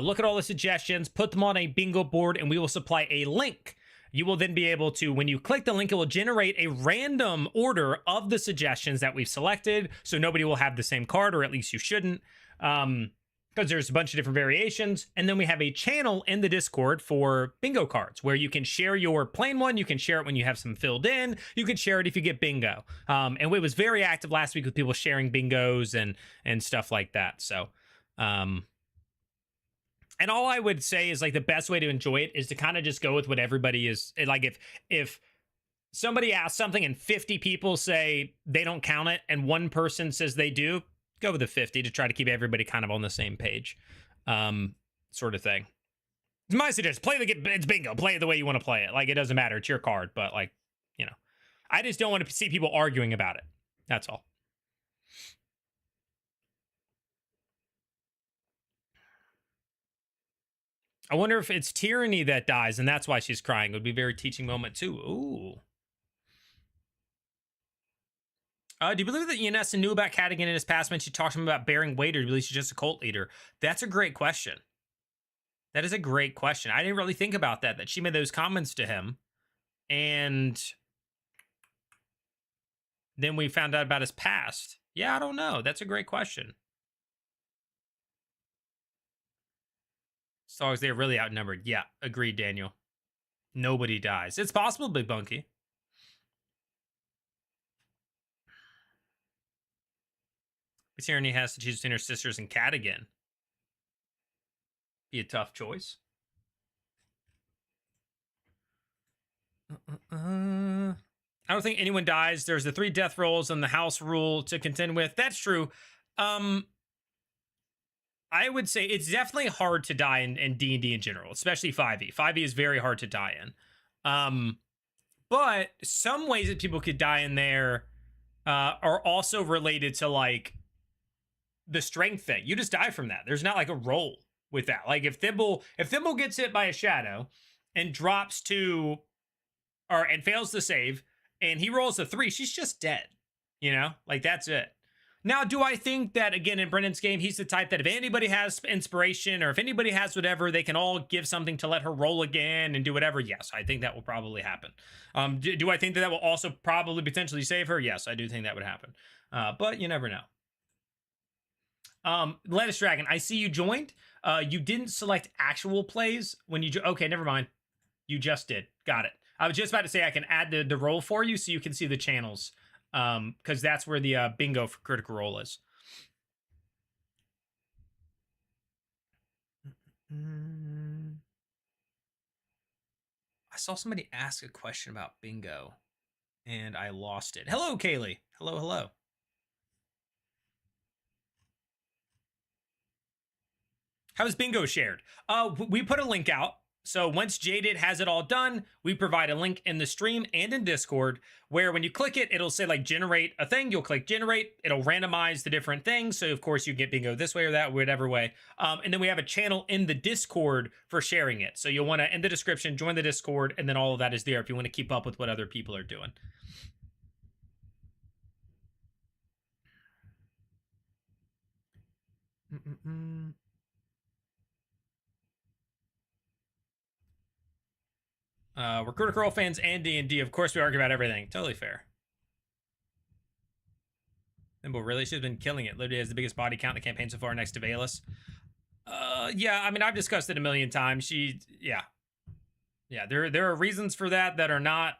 look at all the suggestions, put them on a bingo board, and we will supply a link. You will then be able to, when you click the link, it will generate a random order of the suggestions that we've selected, so nobody will have the same card, or at least you shouldn't, because there's a bunch of different variations. And then we have a channel in the Discord for bingo cards, where you can share your plain one, you can share it when you have some filled in, you can share it if you get bingo. And it was very active last week with people sharing bingos and stuff like that. So, and all I would say is like the best way to enjoy it is to kind of just go with what everybody is like. If somebody asks something and 50 people say they don't count it and one person says they do, go with the 50 to try to keep everybody kind of on the same page, sort of thing. It's my suggestion. It's bingo. Play it the way you want to play it. Like, it doesn't matter. It's your card. But like, I just don't want to see people arguing about it. That's all. I wonder if it's Tyranny that dies, and that's why she's crying. It would be a very teaching moment, too. Ooh. Do you believe that Ioannessa knew about Cadigan in his past when she talked to him about bearing weight, or do you believe she's just a cult leader? That's a great question. That is a great question. I didn't really think about that she made those comments to him. And then we found out about his past. Yeah, I don't know. That's a great question. As long as they're really outnumbered. Yeah, agreed, Daniel. Nobody dies. It's possible, Big Bunky. But Tyranny has to choose between her sisters and Cat again. Be a tough choice. I don't think anyone dies. There's the 3 death rolls and the house rule to contend with. That's true. I would say it's definitely hard to die in D&D in general, especially 5e. 5e is very hard to die in. But some ways that people could die in there are also related to like the strength thing. You just die from that. There's not like a roll with that. Like if Thimble gets hit by a shadow and drops to and fails to save and he rolls a 3, she's just dead. You know, like that's it. Now, do I think that, again, in Brennan's game, he's the type that if anybody has inspiration or if anybody has whatever, they can all give something to let her roll again and do whatever? Yes, I think that will probably happen. Do I think that will also probably potentially save her? Yes, I do think that would happen. But you never know. Lettuce Dragon, I see you joined. You didn't select actual plays when you... Okay, never mind. You just did. Got it. I was just about to say I can add the roll for you so you can see the channels. Because that's where the bingo for Critical Role is. I saw somebody ask a question about bingo, and I lost it. Hello, Kaylee. Hello, hello. How is bingo shared? We put a link out. So once Jaded has it all done, we provide a link in the stream and in Discord where when you click it, it'll say like generate a thing. You'll click generate. It'll randomize the different things. So of course you get bingo this way or that, whatever way. And then we have a channel in the Discord for sharing it. So you'll want to, in the description, join the Discord, and then all of that is there if you want to keep up with what other people are doing. We're Critical Role fans and D&D. Of course, we argue about everything. Totally fair. Thimble really should have been killing it. Literally has the biggest body count in the campaign so far next to Valus. Yeah, I mean, I've discussed it a million times. Yeah, there are reasons for that are not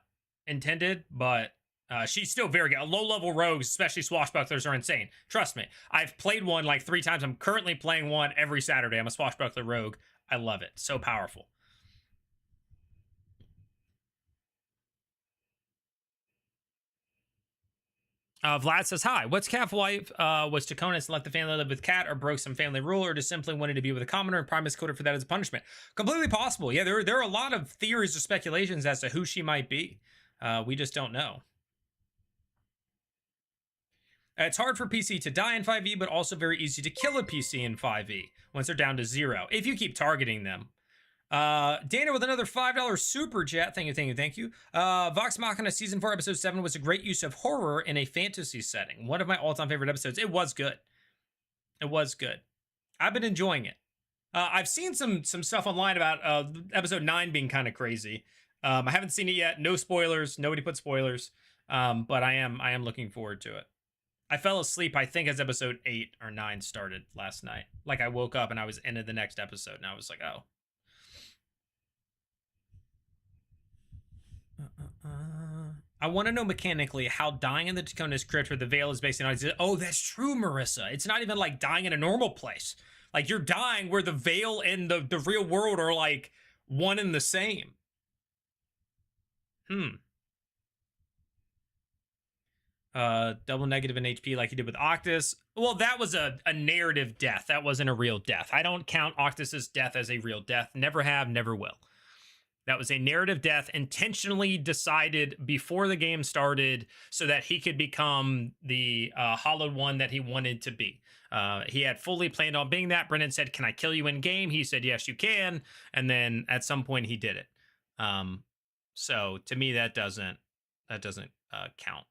intended, but she's still very good. Low-level rogues, especially swashbucklers, are insane. Trust me. I've played one like 3 times. I'm currently playing one every Saturday. I'm a swashbuckler rogue. I love it. So powerful. Vlad says, hi, what's Cat's wife? Was Taconis let the family live with Cat or broke some family rule or just simply wanted to be with a commoner and Primus coded for that as a punishment? Completely possible. Yeah, there are a lot of theories or speculations as to who she might be. We just don't know. It's hard for PC to die in 5e, but also very easy to kill a PC in 5e once they're down to 0, if you keep targeting them. Dana with another $5 super chat. Thank you. Vox Machina season 4 episode 7 was a great use of horror in a fantasy setting. One of my all-time favorite episodes. It was good. I've been enjoying it. I've seen some stuff online about episode 9 being kind of crazy. I haven't seen it yet. No spoilers. Nobody put spoilers. But I am looking forward to it. I fell asleep, I think, as episode 8 or 9 started last night. Like I woke up and I was into the next episode and I was like, oh. I want to know mechanically how dying in the Taconis crypt where the veil is based on. Oh, that's true, Marissa. It's not even like dying in a normal place. Like you're dying where the veil and the real world are like one and the same. Double negative in HP like he did with Octus. Well, that was a narrative death. That wasn't a real death. I don't count Octus's death as a real death. Never have, never will. That was a narrative death intentionally decided before the game started so that he could become the hollowed one that he wanted to be. He had fully planned on being that. Brennan said, can I kill you in game? He said, yes, you can. And then at some point he did it. So to me, that doesn't count.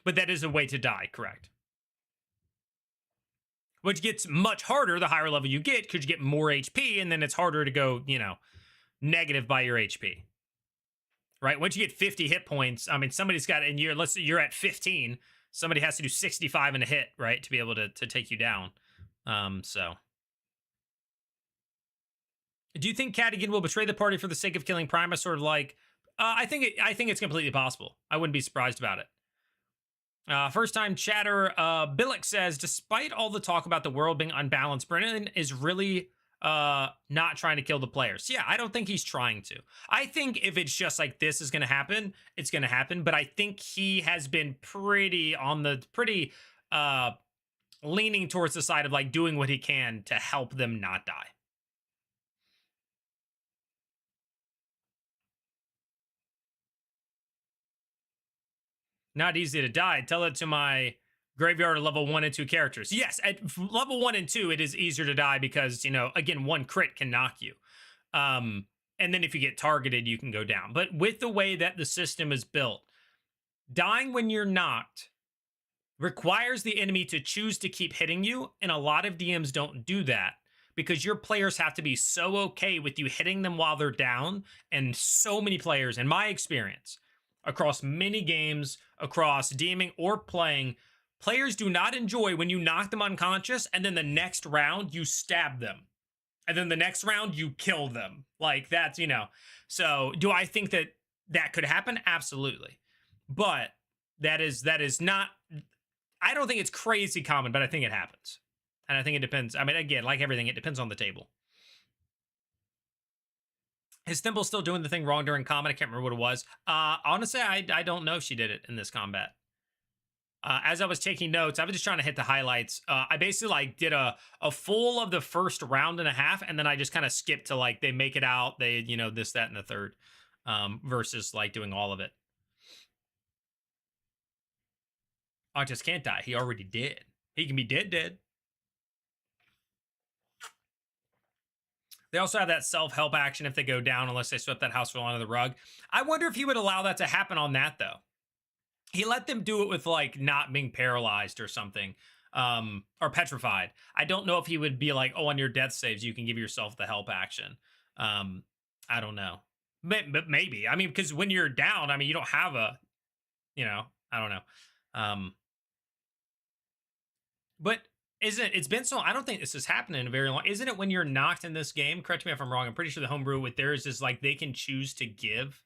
But that is a way to die, correct? Which gets much harder the higher level you get because you get more HP, and then it's harder to go, negative by your HP. Right? Once you get 50 hit points, I mean, somebody's got, and you're at 15, somebody has to do 65 in a hit, right, to be able to take you down. So. Do you think Cadigan will betray the party for the sake of killing Primus? Sort of like, I think it's completely possible. I wouldn't be surprised about it. First time chatter, Billick says, despite all the talk about the world being unbalanced, Brennan is really not trying to kill the players. Yeah, I don't think he's trying to. I think if it's just like this is going to happen, it's going to happen. But I think he has been pretty leaning towards the side of like doing what he can to help them not die. Not easy to die. Tell it to my graveyard of level 1 and 2 characters. Yes, at level 1 and 2, it is easier to die because, again, one crit can knock you. And then if you get targeted, you can go down. But with the way that the system is built, dying when you're knocked requires the enemy to choose to keep hitting you. And a lot of DMs don't do that because your players have to be so okay with you hitting them while they're down. And so many players, in my experience, across many games, across DMing or playing, players do not enjoy when you knock them unconscious and then the next round you stab them. And then the next round you kill them. Like that's, So do I think that could happen? Absolutely. But that is not, I don't think it's crazy common, but I think it happens. And I think it depends. I mean, again, like everything, it depends on the table. Is Thimble still doing the thing wrong during combat? I can't remember what it was. Honestly, I don't know if she did it in this combat. As I was taking notes, I was just trying to hit the highlights. I basically like did a full of the first round and a half, and then I just kind of skipped to like they make it out, they this, that, and the third, versus like doing all of it. Artist can't die. He already did. He can be dead. They also have that self-help action if they go down unless they swept that house full under the rug. I wonder if he would allow that to happen on that, though. He let them do it with, like, not being paralyzed or something, or petrified. I don't know if he would be like, oh, on your death saves, you can give yourself the help action. I don't know. But maybe. I mean, because when you're down, I mean, you don't have a, I don't know. But it's been so, I don't think this has happened in a very long, isn't it when you're knocked in this game? Correct me if I'm wrong. I'm pretty sure the homebrew with theirs is like they can choose to give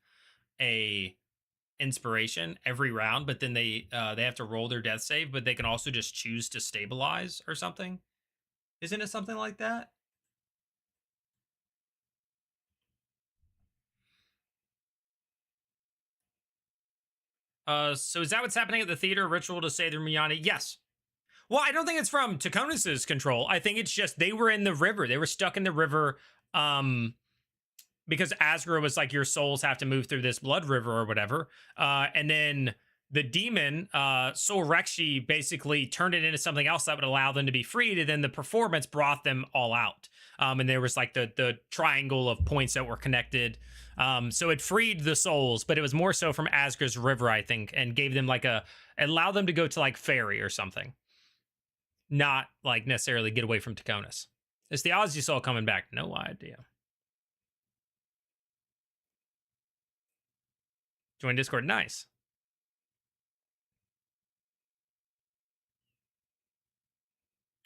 a inspiration every round, but then they have to roll their death save, but they can also just choose to stabilize or something. Isn't it something like that? So is that what's happening at the theater? Ritual to say they're Miyani? Yes. Well, I don't think it's from Taconis's control. I think it's just they were in the river. They were stuck in the river because Asgra was like, your souls have to move through this blood river or whatever. And then the demon, Soul Rekshi, basically turned it into something else that would allow them to be freed. And then the performance brought them all out. And there was like the triangle of points that were connected. So it freed the souls, but it was more so from Asgra's river, I think, and gave them like allowed them to go to like Fairy or something. Not like necessarily get away from Taconis. It's the Ozzy Soul coming back. No idea. Join Discord. Nice.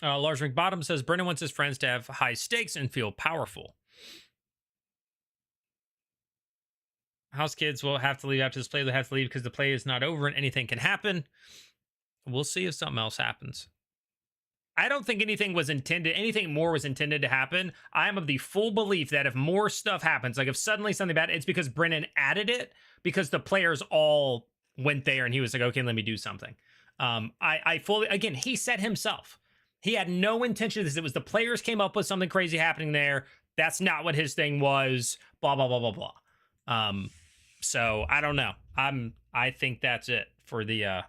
Lars McBottom says Brennan wants his friends to have high stakes and feel powerful. House kids will have to leave after this play. They have to leave because the play is not over and anything can happen. We'll see if something else happens. I don't think anything more was intended to happen. I am of the full belief that if more stuff happens, like if suddenly something bad, it's because Brennan added it because the players all went there and he was like, okay, let me do something. I fully, again, he said himself, he had no intention of this. It was the players came up with something crazy happening there. That's not what his thing was, blah, blah, blah, blah, blah. So I don't know. I think that's it for the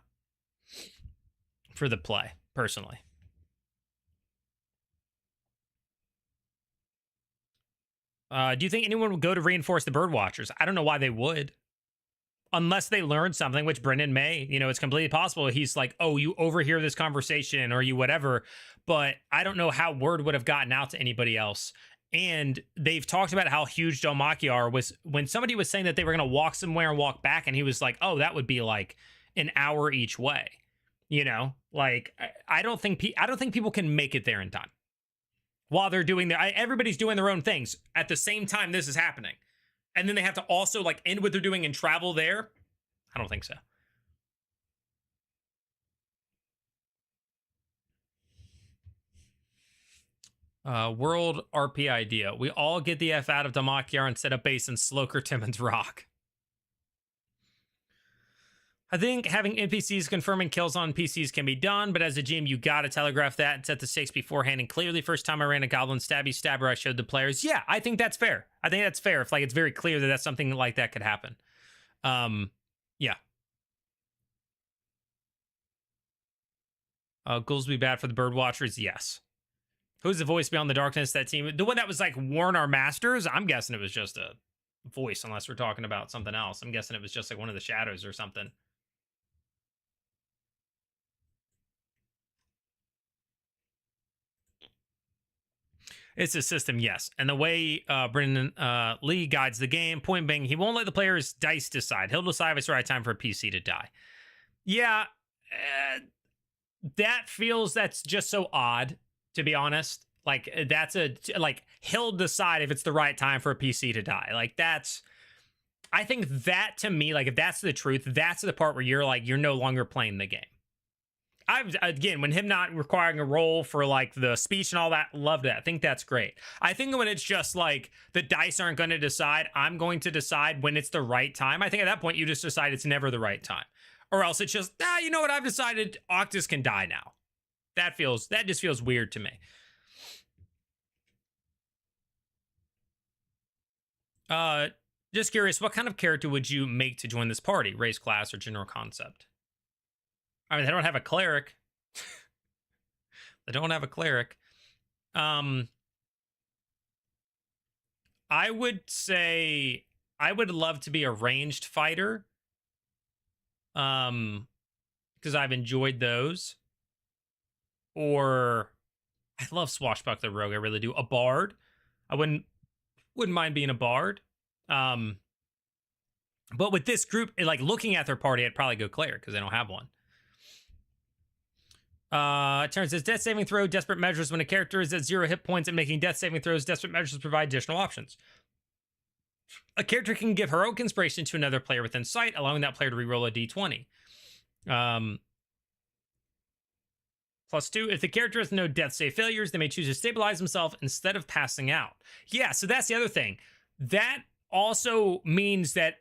play, personally. Do you think anyone would go to reinforce the bird watchers? I don't know why they would. unless they learn something, which Brennan may, you know, it's completely possible. He's like, oh, you overhear this conversation or you whatever. But I don't know how word would have gotten out to anybody else. And they've talked about how huge Dothraki was. When somebody was saying that they were going to walk somewhere and walk back, and he was like, oh, that would be like an hour each way. You know, like I don't think people can make it there in time while they're doing everybody's doing their own things at the same time this is happening. And then they have to also like end what they're doing and travel there. I don't think so. World RP idea. We all get the F out of Damakiar and set up base in Sloker Timmons Rock. I think having NPCs confirming kills on PCs can be done, but as a GM, you gotta telegraph that and set the stakes beforehand. And clearly, first time I ran a Goblin Stabby Stabber, I showed the players. Yeah, I think that's fair. I think that's fair. If like it's very clear that that's something like that could happen. Yeah. Ghouls be bad for the bird watchers. Yes. Who's the voice beyond the darkness? That team, the one that was like warn our masters. I'm guessing it was just a voice, unless we're talking about something else. I'm guessing it was just like one of the shadows or something. It's a system, yes. And the way Brennan Lee guides the game, point being, he won't let the players' dice decide. He'll decide if it's the right time for a PC to die. Yeah, that's just so odd, to be honest. Like, he'll decide if it's the right time for a PC to die. Like, I think that, to me, like, if that's the truth, that's the part where you're no longer playing the game. Again, when him not requiring a roll for like the speech and all that, love that. I think that's great. I think when it's just like the dice aren't going to decide, I'm going to decide when it's the right time. I think at that point you just decide it's never the right time, or else it's just you know what, I've decided Octus can die now. That just feels weird to me. Just curious, what kind of character would you make to join this party? Race, class, or general concept? I mean, they don't have a cleric. They don't have a cleric. I would say I would love to be a ranged fighter. Because I've enjoyed those. Or I love Swashbuckler Rogue. I really do. A bard. I wouldn't mind being a bard. But with this group, like looking at their party, I'd probably go cleric because they don't have one. Turns says death saving throw, desperate measures. When a character is at 0 hit points and making death saving throws, desperate measures provide additional options. A character can give heroic inspiration to another player within sight, allowing that player to reroll a d20. +2, if the character has no death save failures, they may choose to stabilize themselves instead of passing out. Yeah, so that's the other thing. That also means that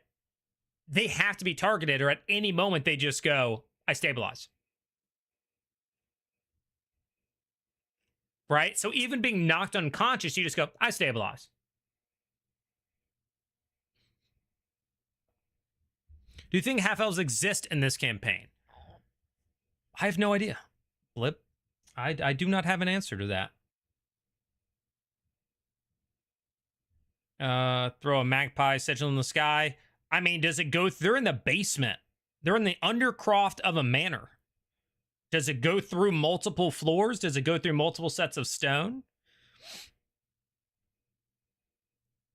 they have to be targeted, or at any moment they just go, I stabilize. Right? So even being knocked unconscious, you just go, I stabilize. Do you think half-elves exist in this campaign? I have no idea. Blip. I do not have an answer to that. Throw a magpie sigil in the sky. I mean, does it go... They're in the basement. They're in the undercroft of a manor. Does it go through multiple floors? Does it go through multiple sets of stone?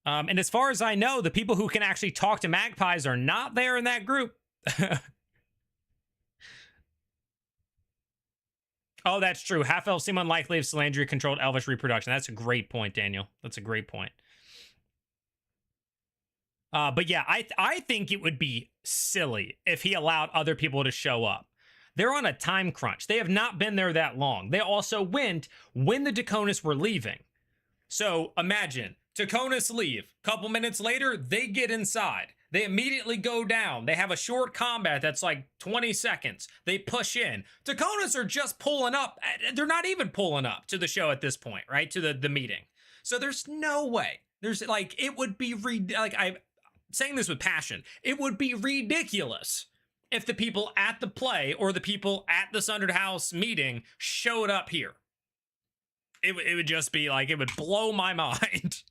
And as far as I know, the people who can actually talk to magpies are not there in that group. Oh, that's true. Half-elves seem unlikely if Salandria controlled elvish reproduction. That's a great point, Daniel. That's a great point. But yeah, I think it would be silly if he allowed other people to show up. They're on a time crunch. They have not been there that long. They also went when the Daconis were leaving. So imagine, Daconis leave. Couple minutes later, they get inside. They immediately go down. They have a short combat that's like 20 seconds. They push in. Daconis are just pulling up. They're not even pulling up to the show at this point, right? To the meeting. So there's no way. There's like, it would be, like, I'm saying this with passion. It would be ridiculous if the people at the play or the people at the Sundered House meeting showed up here. It would just be like, it would blow my mind.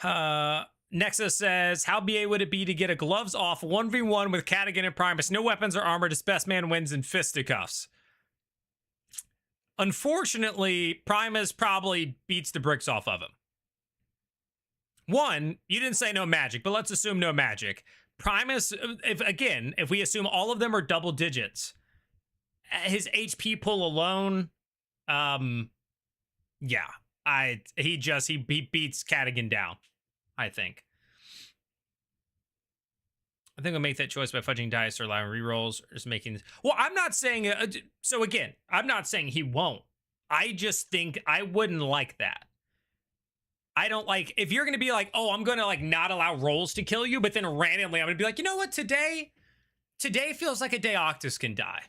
Nexus says, how BA would it be to get a gloves off 1v1 with Cadigan and Primus? No weapons or armor, just best man wins in fisticuffs. Unfortunately, Primus probably beats the bricks off of him. One, you didn't say no magic, but let's assume no magic. Primus, if we assume all of them are double digits, his HP pull alone, yeah, he beats Cadigan down, I think. I think I'll make that choice by fudging dice or allowing rerolls or just making. Well, I'm not saying. So again, I'm not saying he won't. I just think I wouldn't like that. I don't like if you're going to be like, oh, I'm going to like not allow rolls to kill you, but then randomly I'm going to be like, you know what, today feels like a day Octus can die,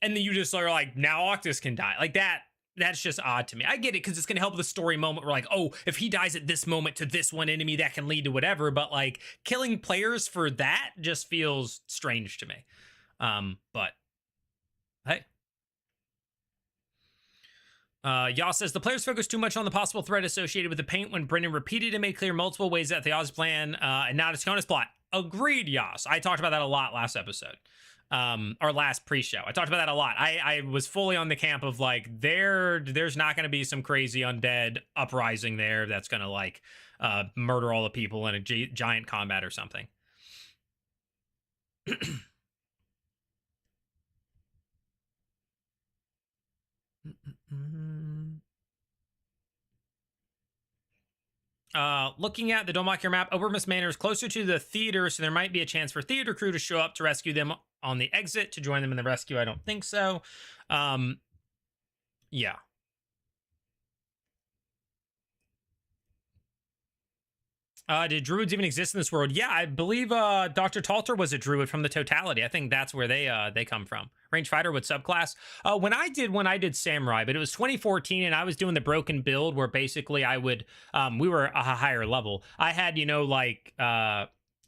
and then you just are like, now Octus can die, like that. That's just odd to me. I get it because it's going to help the story moment. We're like, oh, if he dies at this moment to this one enemy, that can lead to whatever. But like killing players for that just feels strange to me. But hey. Yaw says the players focus too much on the possible threat associated with the paint when Brennan repeated and made clear multiple ways that the Oz plan and not a Skona's plot. Agreed, Yas. I talked about that a lot last episode. Our last pre-show. I talked about that a lot. I was fully on the camp of like there's not going to be some crazy undead uprising there that's going to like murder all the people in a giant combat or something. Looking at the Don't Mock Your map, Obermus Manor is closer to the theater, so there might be a chance for theater crew to show up to rescue them on the exit, to join them in the rescue. I don't think so. Yeah. Did druids even exist in this world? Yeah, I believe Dr. Talter was a druid from the Totality. I think that's where they come from. Range fighter with subclass. When I did samurai, but it was 2014, and I was doing the broken build where basically I would we were a higher level. I had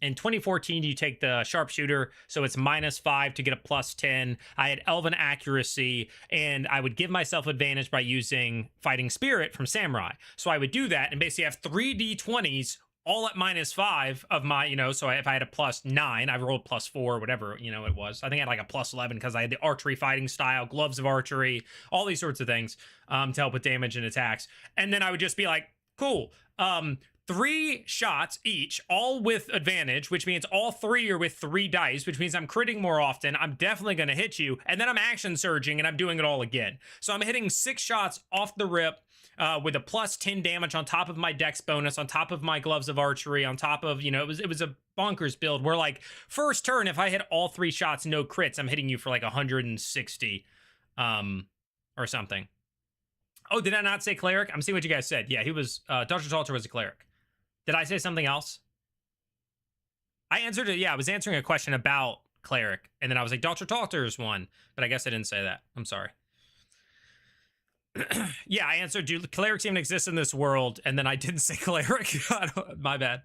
in 2014 you take the sharpshooter, so it's -5 to get a +10. I had elven accuracy, and I would give myself advantage by using fighting spirit from samurai. So I would do that and basically have 3 d20s all at -5 of my, so if I had a +9, I rolled +4, whatever, it was. I think I had like a +11 because I had the archery fighting style, gloves of archery, all these sorts of things to help with damage and attacks. And then I would just be like, cool, 3 shots each, all with advantage, which means all 3 are with 3 dice, which means I'm critting more often. I'm definitely going to hit you. And then I'm action surging and I'm doing it all again. So I'm hitting 6 shots off the rip. With a +10 damage on top of my dex bonus, on top of my gloves of archery, on top of, it was a bonkers build where like first turn, if I hit all 3 shots, no crits, I'm hitting you for like 160 or something. Oh, did I not say cleric? I'm seeing what you guys said. Yeah, he was, Dr. Talter was a cleric. Did I say something else? I answered it. Yeah, I was answering a question about cleric, and then I was like, Dr. Talter's one, but I guess I didn't say that. I'm sorry. Yeah, I answered, do clerics even exist in this world? And then I didn't say cleric. My bad.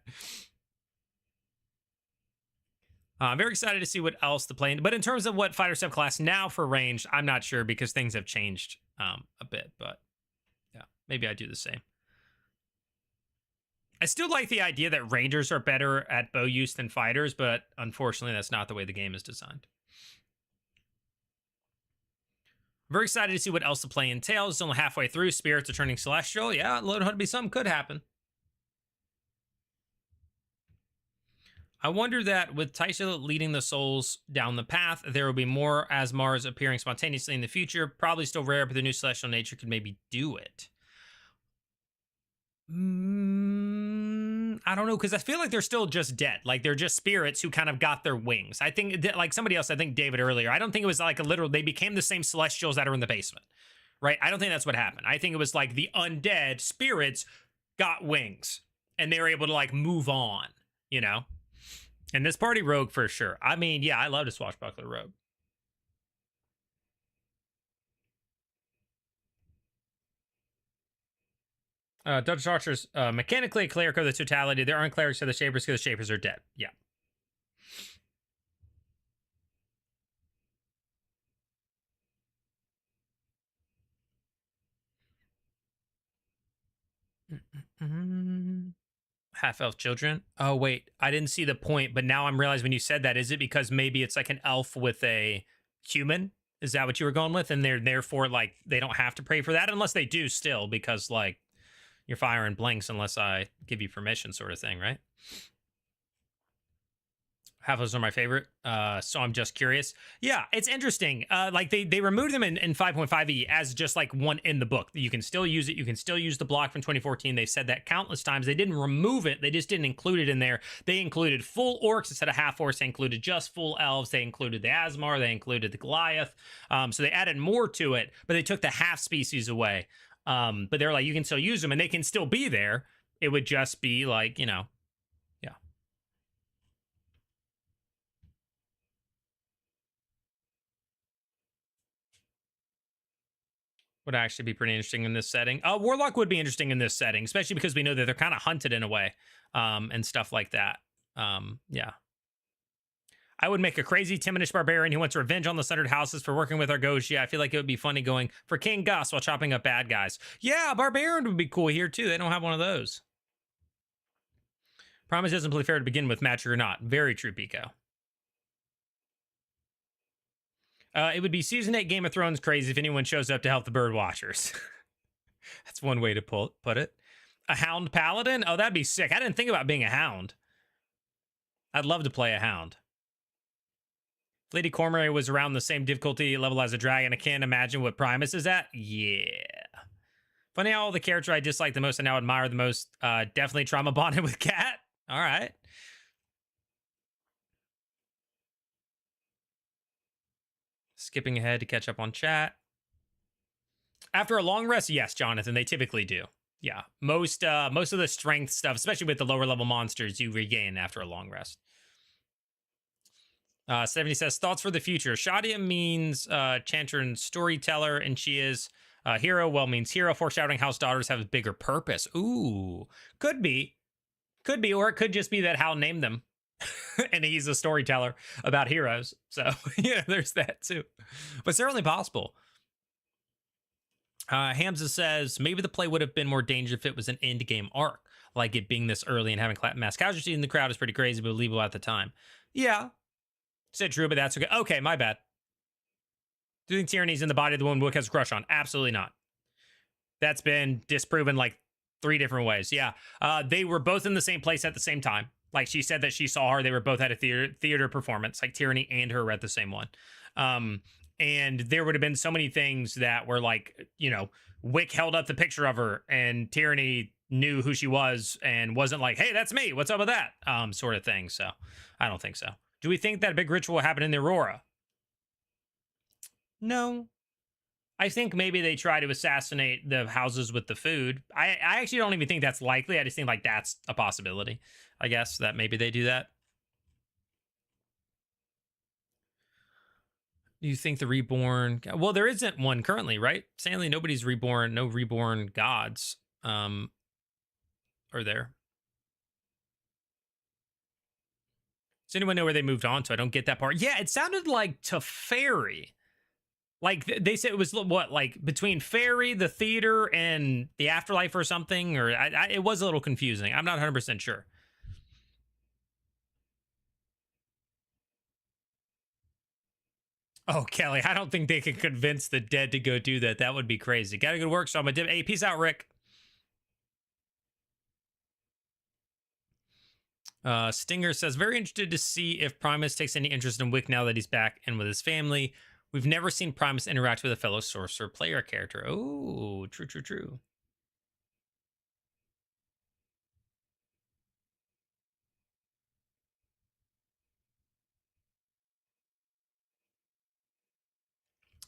I'm very excited to see what else the plane. But in terms of what fighter subclass now for ranged, I'm not sure because things have changed a bit. But yeah, maybe I do the same. I still like the idea that rangers are better at bow use than fighters, but unfortunately, that's not the way the game is designed. Very excited to see what else the play entails. It's only halfway through. Spirits are turning celestial. Yeah, load to be something could happen. I wonder that with Taisha leading the souls down the path, there will be more Asmars appearing spontaneously in the future. Probably still rare, but the new celestial nature could maybe do it. I don't know, because I feel like they're still just dead. Like they're just spirits who kind of got their wings. I think like somebody else, I think David earlier, I don't think it was like a literal, they became the same celestials that are in the basement, right? I don't think that's what happened. I think it was like the undead spirits got wings and they were able to like move on, And this party rogue for sure. I mean, yeah, I love to swashbuckler rogue. Dutch Archer's mechanically a cleric of the totality. There aren't clerics of the Shapers because the Shapers are dead. Yeah. Half-elf children. Oh wait, I didn't see the point, but now I'm realizing when you said that, is it because maybe it's like an elf with a human? Is that what you were going with? And they're therefore like they don't have to pray for that unless they do still, because like you're firing blanks unless I give you permission, sort of thing, right? Half those are my favorite. So I'm just curious. Yeah, it's interesting. Like they removed them in 5.5e as just like one in the book. You can still use it. You can still use the block from 2014. They've said that countless times. They didn't remove it. They just didn't include it in there. They included full orcs instead of half orcs. They included just full elves. They included the Asmar. They included the Goliath. So they added more to it, but they took the half species away. But they're like, you can still use them and they can still be there. It would just be like, you know, yeah. Would actually be pretty interesting in this setting. Warlock would be interesting in this setting, especially because we know that they're kind of hunted in a way, and stuff like that. Yeah. I would make a crazy Timonish barbarian who wants revenge on the Sundered Houses for working with Argosia. I feel like it would be funny going for King Gus while chopping up bad guys. Yeah, barbarian would be cool here too. They don't have one of those. Promise doesn't play fair to begin with, magic or not. Very true, Pico. It would be season 8 Game of Thrones crazy if anyone shows up to help the bird watchers. That's one way to put it. A hound paladin? Oh, that'd be sick. I didn't think about being a hound. I'd love to play a hound. Lady Cormorant was around the same difficulty level as a dragon. I can't imagine what Primus is at. Yeah. Funny how the character I dislike the most and now admire the most, definitely trauma bonded with Cat. All right. Skipping ahead to catch up on chat. After a long rest, yes, Jonathan, they typically do. Yeah, most of the strength stuff, especially with the lower level monsters, you regain after a long rest. 70 says, thoughts for the future. Shadia means Chantern storyteller, and she is hero. Well, means hero, foreshadowing House daughters have a bigger purpose. Ooh, could be, or it could just be that Hal named them. And he's a storyteller about heroes. So, yeah, there's that too. But certainly possible. Hamza says, maybe the play would have been more dangerous if it was an end game arc. Like it being this early and having mass casualty in the crowd is pretty crazy, but believable at the time. Yeah. Said true, but that's okay. Okay, my bad. Do you think Tyranny's in the body of the one Wook has a crush on? Absolutely not. That's been disproven like 3 different ways. Yeah. They were both in the same place at the same time. Like she said that she saw her. They were both at a theater performance. Like Tyranny and her were at the same one. And there would have been so many things that were like, you know, Wick held up the picture of her and Tyranny knew who she was and wasn't like, hey, that's me. What's up with that? Sort of thing. So I don't think so. Do we think that a big ritual will happen in the Aurora? No. I think maybe they try to assassinate the houses with the food. I actually don't even think that's likely. I just think like that's a possibility. I guess that maybe they do that. Do you think the reborn? Well, there isn't one currently, right? Sadly, nobody's reborn. No reborn gods. Are there? Does anyone know where they moved on to? I don't get that part. Yeah, it sounded like Teferi. Like they said it was what, like between Fairy, the theater, and the afterlife or something, or it was a little confusing. I'm not 100% sure. Oh, Kelly, I don't think they can convince the dead to go do that. That would be crazy. Got a good work, so I'm a dip. Hey, peace out, Rick. Stinger says, very interested to see if Primus takes any interest in Wick now that he's back and with his family. We've never seen Primus interact with a fellow sorcerer player character. Oh, true, true, true.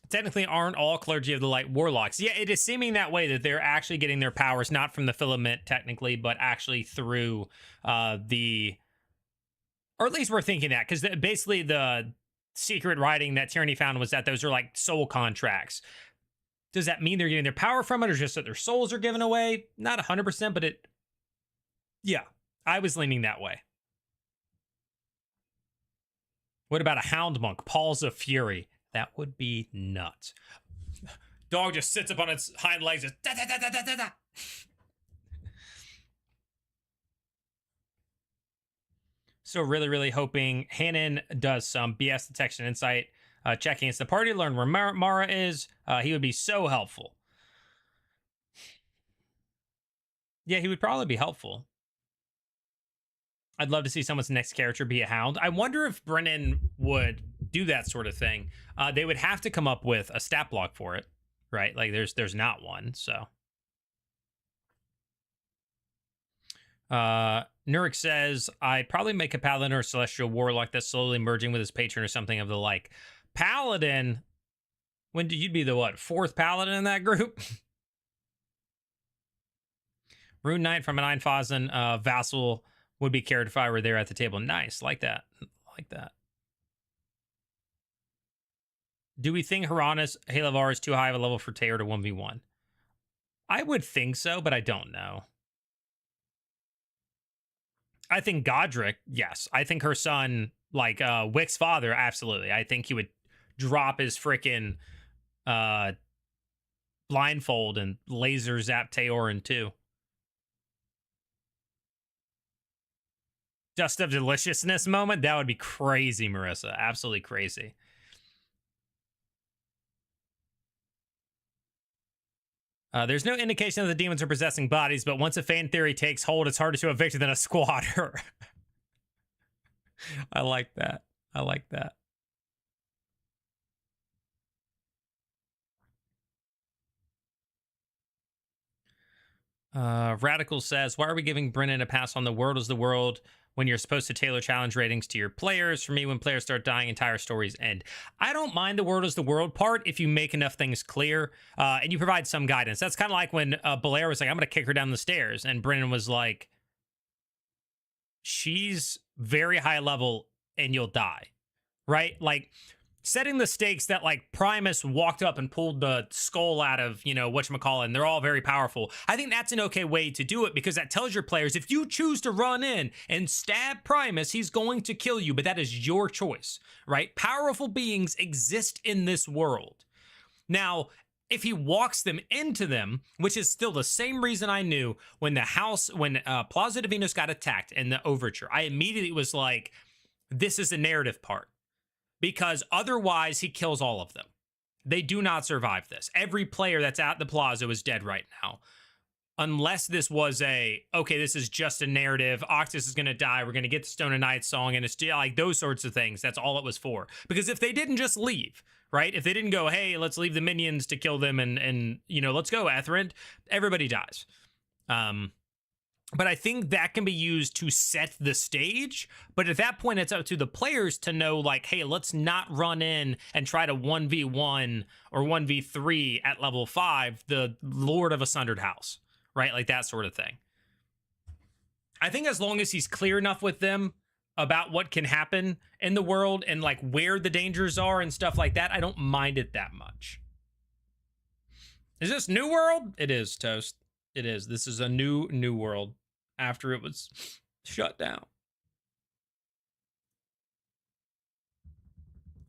Technically, aren't all clergy of the light warlocks? Yeah, it is seeming that way, that they're actually getting their powers not from the filament technically, but actually through the, or at least we're thinking that, because basically the secret writing that Tyranny found was that those are like soul contracts. Does that mean they're getting their power from it, or just that their souls are given away? Not 100%, but it, yeah, I was leaning that way. What about a hound monk, Paws of Fury? That would be nuts. Dog just sits up on its hind legs, just da, da, da, da, da, da. still really, really hoping Hannon does some BS detection insight check against the party, learn where Mara is. He would be so helpful. Yeah, he would probably be helpful. I'd love to see someone's next character be a hound. I wonder if Brennan would do that sort of thing. They would have to come up with a stat block for it, right? Like there's not one. So Nurik says, I'd probably make a paladin or celestial warlock that's slowly merging with his patron or something of the like. Paladin? When did you be the what? Fourth paladin in that group? Rune Knight from a 9,000 vassal would be carried if I were there at the table. Nice. Like that. Like that. Do we think Haranis Halavar is too high of a level for Teor to 1v1? I would think so, but I don't know. I think Godric, yes. I think her son, like Wick's father, absolutely. I think he would drop his freaking blindfold and laser zap Teor in two. Just of deliciousness moment? That would be crazy, Marissa. Absolutely crazy. There's no indication that the demons are possessing bodies, but once a fan theory takes hold, it's harder to evict than a squatter. I like that. I like that. Radical says, why are we giving Brennan a pass on the world is the world when you're supposed to tailor challenge ratings to your players? For me, when players start dying, entire stories end. I don't mind the world is the world part if you make enough things clear and you provide some guidance. That's kind of like when Belair was like, I'm going to kick her down the stairs. And Brennan was like, she's very high level and you'll die, right? Like, setting the stakes that like Primus walked up and pulled the skull out of, you know, whatchamacallit, and they're all very powerful. I think that's an okay way to do it because that tells your players, if you choose to run in and stab Primus, he's going to kill you, but that is your choice, right? Powerful beings exist in this world. Now, if he walks them into them, which is still the same reason I knew when Plaza Divinos got attacked in the Overture, I immediately was like, this is a narrative part. Because otherwise, he kills all of them. They do not survive this. Every player that's at the plaza is dead right now. Unless this was okay, this is just a narrative. Octus is going to die. We're going to get the Stone of Night song. And it's like those sorts of things. That's all it was for. Because if they didn't just leave, right? If they didn't go, hey, let's leave the minions to kill them and you know, let's go, Ethrend, everybody dies. But I think that can be used to set the stage. But at that point, it's up to the players to know, like, hey, let's not run in and try to 1v1 or 1v3 at level 5 the Lord of a Sundered House, right? Like that sort of thing. I think as long as he's clear enough with them about what can happen in the world and like where the dangers are and stuff like that, I don't mind it that much. Is this New World? It is, Toast. It is. This is a new world after it was shut down.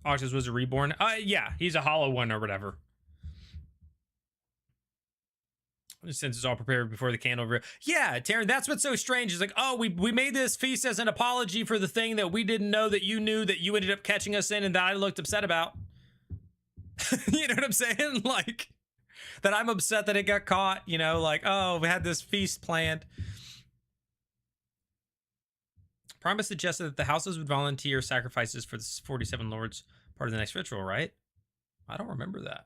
Octus was a reborn. Yeah, he's a hollow one or whatever. Since it's all prepared before the candle. Yeah, Taryn, that's what's so strange. It's like, oh, we made this feast as an apology for the thing that we didn't know that you knew that you ended up catching us in and that I looked upset about. You know what I'm saying? Like, that I'm upset that it got caught, you know, like, oh, we had this feast planned. Primus suggested that the houses would volunteer sacrifices for the 47 lords part of the next ritual, right? I don't remember that.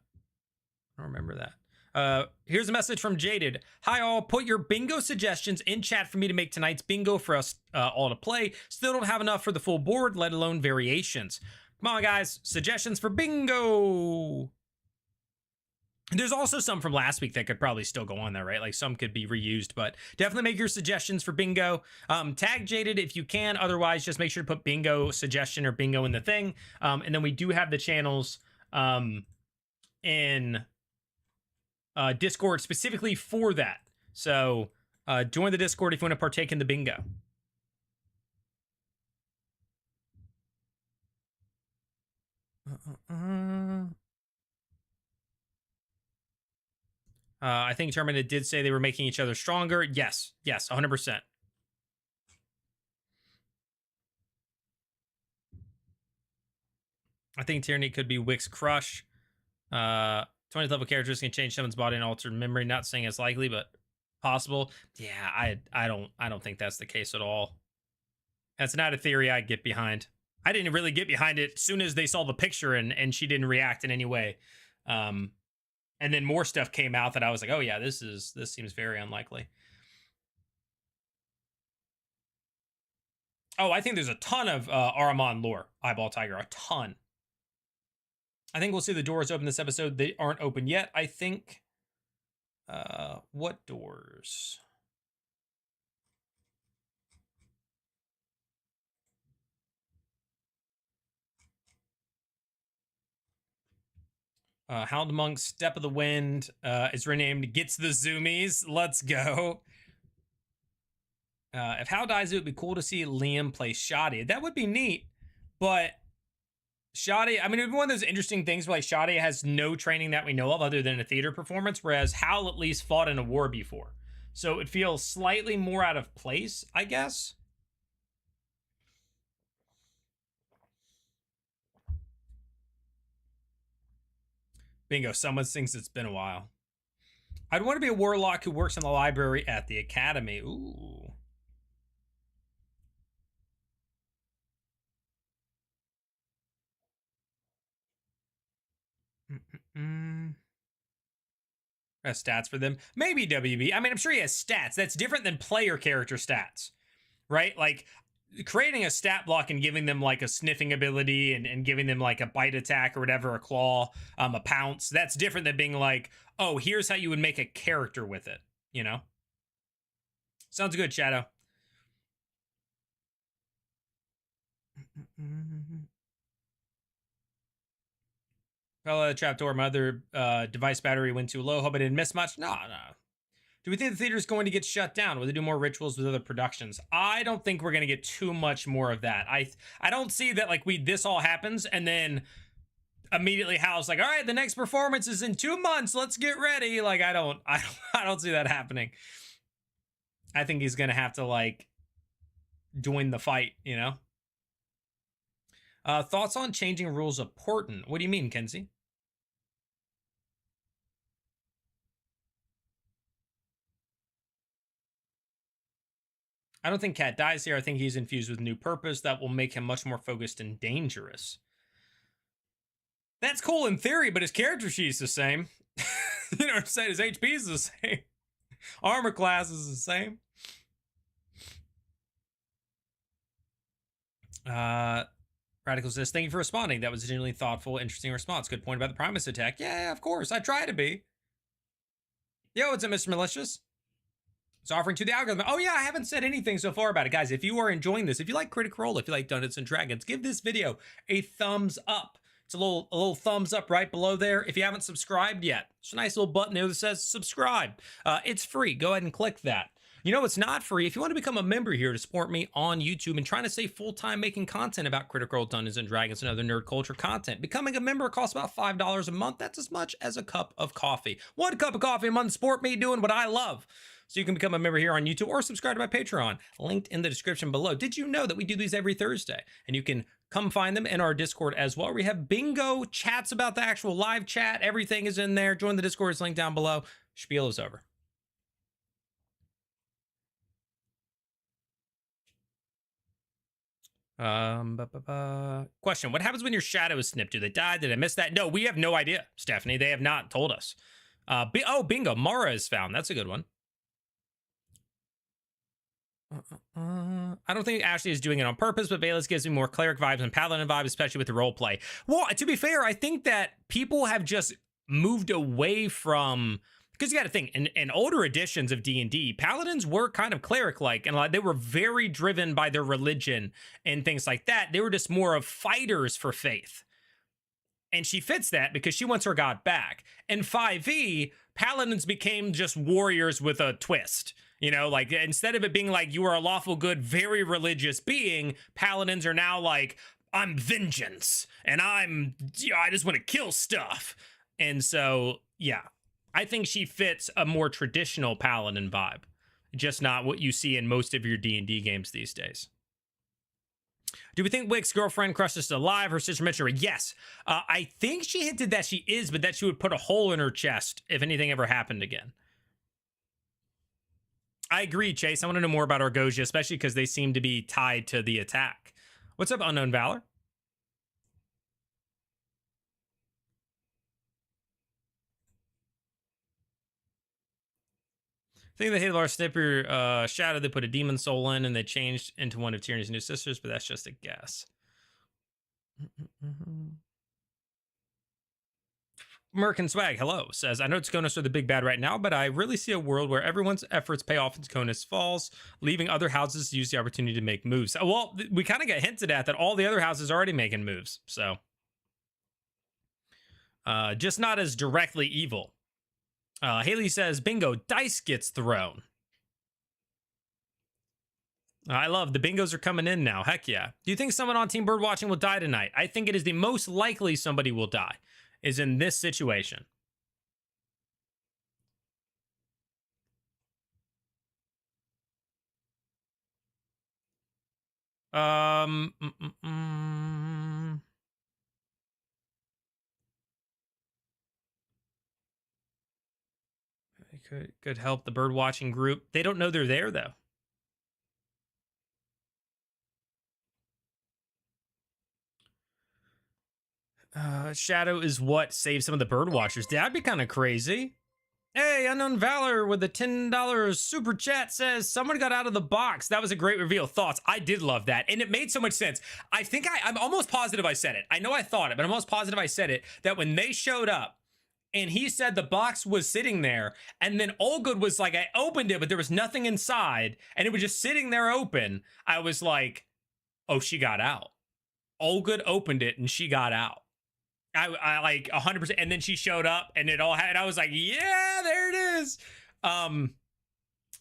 Here's a message from Jaded. Hi all, put your bingo suggestions in chat for me to make tonight's bingo for us all to play. Still don't have enough for the full board, let alone variations. Come on guys, suggestions for bingo. There's also some from last week that could probably still go on there, right? Like some could be reused, but definitely make your suggestions for bingo. Tag Jaded if you can. Otherwise, just make sure to put bingo suggestion or bingo in the thing. And then we do have the channels in Discord specifically for that. So join the Discord if you want to partake in the bingo. I think Terminated did say they were making each other stronger. Yes, 100%. I think Tyranny could be Wick's Crush. 20th level characters can change someone's body and alter memory. Not saying it's likely, but possible. Yeah, I don't think that's the case at all. That's not a theory I'd get behind. I didn't really get behind it as soon as they saw the picture and she didn't react in any way. And then more stuff came out that I was like, oh yeah, this seems very unlikely. Oh, I think there's a ton of Aramon lore, Eyeball Tiger, a ton. I think we'll see the doors open this episode. They aren't open yet, I think. What doors? Houndmonk, Step of the Wind is renamed Gets the Zoomies. Let's go. If Hal dies, it would be cool to see Liam play Shoddy. That would be neat, but Shoddy, I mean, it would be one of those interesting things where like Shoddy has no training that we know of other than a theater performance, whereas Hal at least fought in a war before. So it feels slightly more out of place, I guess. Bingo, someone thinks it's been a while. I'd want to be a warlock who works in the library at the academy. Ooh. Has stats for them. Maybe WB. I mean, I'm sure he has stats. That's different than player character stats, right? Like creating a stat block and giving them like a sniffing ability and giving them like a bite attack or whatever, a claw, a pounce. That's different than being like, oh, here's how you would make a character with it, you know? Sounds good, Shadow. Fell out of trapdoor. My other device battery went too low. Hope I didn't miss much. No. Do we think the theater is going to get shut down? Will they do more rituals with other productions? I don't think we're going to get too much more of that. I don't see that like this all happens and then immediately Hal's like, all right, the next performance is in 2 months. Let's get ready. Like I don't see that happening. I think he's going to have to like join the fight, you know? Thoughts on changing rules of Portent? What do you mean, Kenzie? I don't think Cat dies here. I think he's infused with new purpose that will make him much more focused and dangerous. That's cool in theory, but his character sheet's the same. You know what I'm saying? His HP is the same. Armor class is the same. Radical says, thank you for responding. That was a genuinely thoughtful, interesting response. Good point about the Primus attack. Yeah, of course. I try to be. Yo, what's up, Mr. Malicious? It's offering to the algorithm. Oh, yeah, I haven't said anything so far about it. Guys, if you are enjoying this, if you like Critical Role, if you like Dungeons and Dragons, give this video a thumbs up. It's a little thumbs up right below there. If you haven't subscribed yet, there's a nice little button there that says subscribe. It's free. Go ahead and click that. You know, it's not free. If you want to become a member here to support me on YouTube and trying to stay full-time making content about Critical Role, Dungeons and Dragons, and other nerd culture content, becoming a member costs about $5 a month. That's as much as a cup of coffee. 1 cup of coffee a month to support me doing what I love. So you can become a member here on YouTube or subscribe to my Patreon, linked in the description below. Did you know that we do these every Thursday? And you can come find them in our Discord as well. We have bingo chats about the actual live chat. Everything is in there. Join the Discord. It's linked down below. Spiel is over. Question: what happens when your shadow is snipped? Do they die? Did I miss that? No, we have no idea, Stephanie. They have not told us. Oh, bingo. Mara is found. That's a good one. I don't think Ashley is doing it on purpose, but Valus gives me more cleric vibes and paladin vibes, especially with the role play. Well, to be fair, I think that people have just moved away from, because you got to think, in older editions of D&D, paladins were kind of cleric-like, and they were very driven by their religion and things like that. They were just more of fighters for faith. And she fits that because she wants her god back. In 5e, paladins became just warriors with a twist. You know, like instead of it being like you are a lawful good, very religious being, paladins are now like, I'm vengeance and I just want to kill stuff. And so, yeah, I think she fits a more traditional paladin vibe, just not what you see in most of your D&D games these days. Do we think Wick's girlfriend crush is still alive? Her sister mentioned her. Yes. I think she hinted that she is, but that she would put a hole in her chest if anything ever happened again. I agree, Chase. I want to know more about Argosia, especially because they seem to be tied to the attack. What's up, Unknown Valor? I think the Halar Snipper shadow, they put a demon soul in and they changed into one of Tyranny's new sisters, but that's just a guess. Merc and Swag, hello, says, I know Tskonos are the big bad right now, but I really see a world where everyone's efforts pay off and Tskonos falls, leaving other houses to use the opportunity to make moves. Well, we kind of got hinted at that all the other houses are already making moves, so. Just not as directly evil. Haley says, bingo, dice gets thrown. I love the bingos are coming in now. Heck yeah. Do you think someone on Team Birdwatching will die tonight? I think it is the most likely somebody will die, is in this situation. Could help the bird watching group. They don't know they're there though. Shadow is what saves some of the bird watchers. That'd be kind of crazy. Hey, Unknown Valor with the $10 super chat says, someone got out of the box. That was a great reveal. Thoughts? I did love that. And it made so much sense. I think I'm almost positive I said it. I know I thought it, but I'm almost positive I said it, that when they showed up and he said the box was sitting there, and then Olgood was like, I opened it, but there was nothing inside, and it was just sitting there open. I was like, oh, she got out. Olgood opened it and she got out. I like 100%, and then she showed up and it all had, I was like, yeah, there it is. And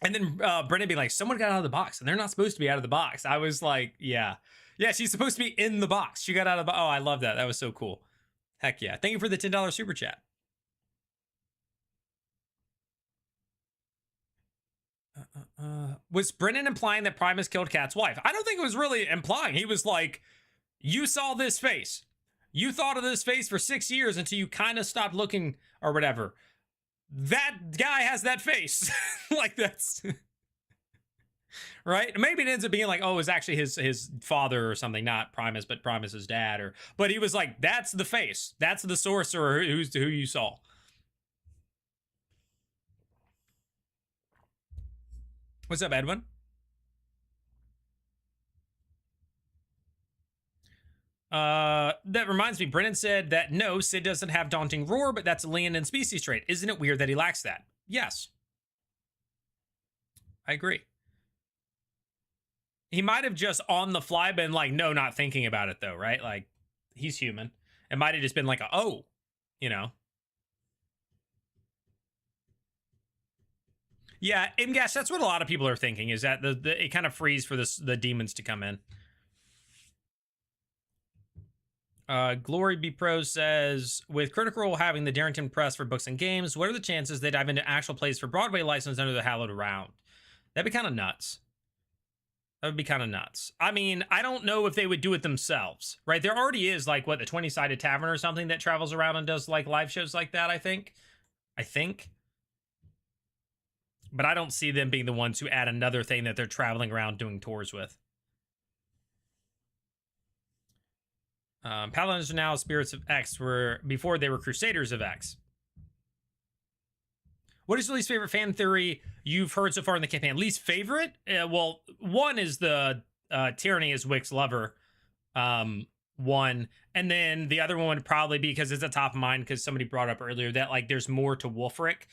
then Brennan be like, someone got out of the box and they're not supposed to be out of the box. I was like, yeah, she's supposed to be in the box. She got out of the, oh, I love that. That was so cool. Heck yeah. Thank you for the $10 super chat. Was Brennan implying that Primus killed Kat's wife? I don't think it was really implying. He was like, you saw this face. You thought of this face for 6 years until you kind of stopped looking or whatever. That guy has that face. Like, that's right. Maybe it ends up being like, oh, it's actually his father or something, not Primus, but Primus's dad. But he was like, that's the face. That's the sorcerer who you saw. What's up, Edwin? That reminds me, Brennan said that no, Sid doesn't have Daunting Roar, but that's a land and species trait. Isn't it weird that he lacks that? Yes. I agree. He might have just on the fly been like, no, not thinking about it though, right? Like, he's human. It might have just been like, oh, you know. Yeah, Imgash, that's what a lot of people are thinking, is that it kind of frees for the demons to come in. Glory Be Pro says, with Critical Role having the Darrington Press for books and games, what are the chances they dive into actual plays for Broadway license under the hallowed round? That'd be kind of nuts. That would be kind of nuts. I mean, I don't know if they would do it themselves, right? There already is, like, what, the 20-sided tavern or something that travels around and does, like, live shows like that, I think. But I don't see them being the ones who add another thing that they're traveling around doing tours with. Paladins are now Spirits of X, before they were Crusaders of X. What is your least favorite fan theory you've heard so far in the campaign? Least favorite? Well, one is the Tyranny is Wick's lover. One. And then the other one would probably be, because it's at top of mind, because somebody brought up earlier that, like, there's more to Wolfric.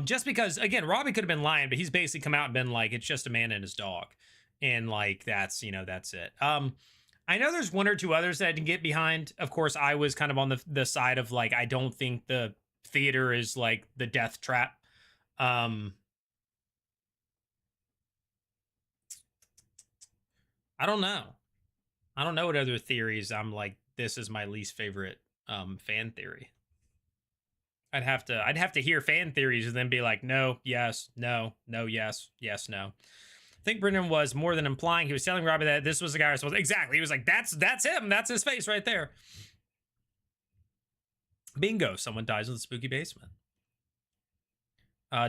Just because, again, Robbie could have been lying, but he's basically come out and been like, it's just a man and his dog. And, like, that's it. I know there's one or two others that I didn't get behind. Of course, I was kind of on the side of, like, I don't think the theater is, like, the death trap. I don't know. I don't know what other theories I'm like, this is my least favorite fan theory. I'd have to hear fan theories and then be like, no, yes, no, no, yes, yes, no. think Brennan was more than implying he was telling Robbie that this was the guy I was exactly. He was like, that's him. That's his face right there. Bingo. Someone dies in the spooky basement.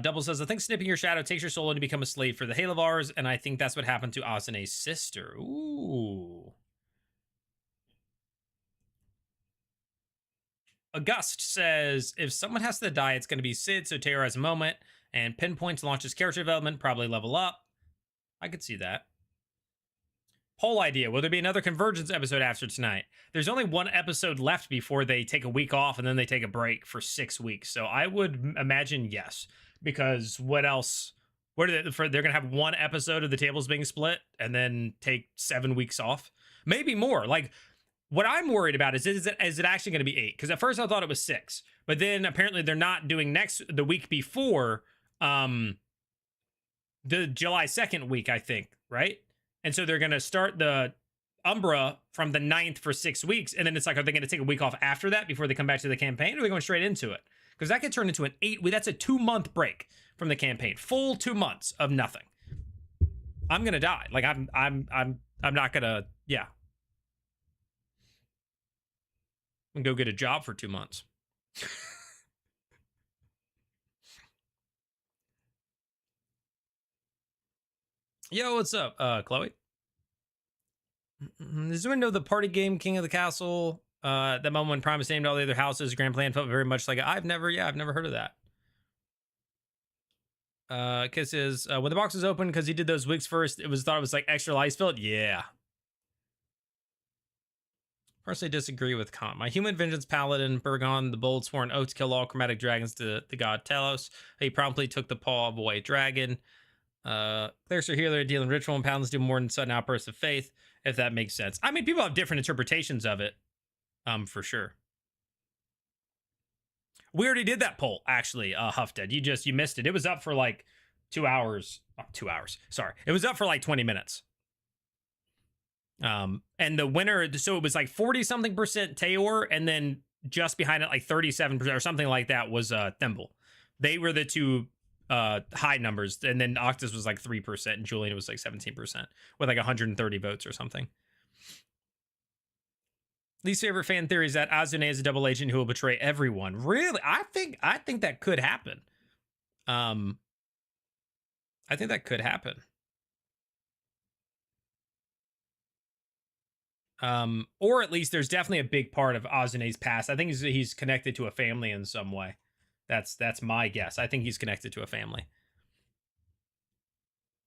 Double says, I think snipping your shadow takes your soul and you become a slave for the Halavars, and I think that's what happened to Asane's sister. Ooh. August says, if someone has to die, it's going to be Sid, so Taylor has a moment, and pinpoints launches character development, probably level up. I could see that. Poll idea, will there be another Convergence episode after tonight? There's only one episode left before they take a week off, and then they take a break for 6 weeks, so I would imagine yes, because what else? They're going to have one episode of the tables being split, and then take 7 weeks off? Maybe more, like... What I'm worried about is it actually going to be 8? Because at first I thought it was 6, but then apparently they're not doing the week before, the July 2nd week, I think, right? And so they're going to start the Umbra from the 9th for 6 weeks, and then it's like, are they going to take a week off after that before they come back to the campaign, or are we going straight into it? Because that could turn into an 8-week. That's a 2-month break from the campaign, full 2 months of nothing. I'm gonna die. Like I'm not gonna. Yeah. And go get a job for 2 months. Yo, what's up, Chloe? Does anyone know the party game King of the Castle? That moment when Primus named all the other houses, Grand Plan felt very much like I've never heard of that. Kisses. When the box was open, because he did those wigs first, thought it was like extra lice filled. Yeah. Personally disagree with Khan. My human vengeance paladin, Burgon, the bold sworn oath to kill all chromatic dragons to the god Telos. He promptly took the paw of a white dragon. Clerics are healer, dealing ritual, and paladins do more than sudden outbursts of faith, if that makes sense. I mean, people have different interpretations of it, for sure. We already did that poll, actually, Huffdead. You missed it. It was up for like 2 hours. 2 hours. Sorry. It was up for like 20 minutes. And the winner, so it was like 40-something% Taor, and then just behind it, like 37% or something like that was Thimble. They were the two high numbers, and then Octus was like 3%, and Julian was like 17%, with like 130 votes or something. Least favorite fan theory is that Azune is a double agent who will betray everyone. Really? I think that could happen. I think that could happen. Or at least there's definitely a big part of Azune's past. I think he's connected to a family in some way. That's my guess. I think he's connected to a family.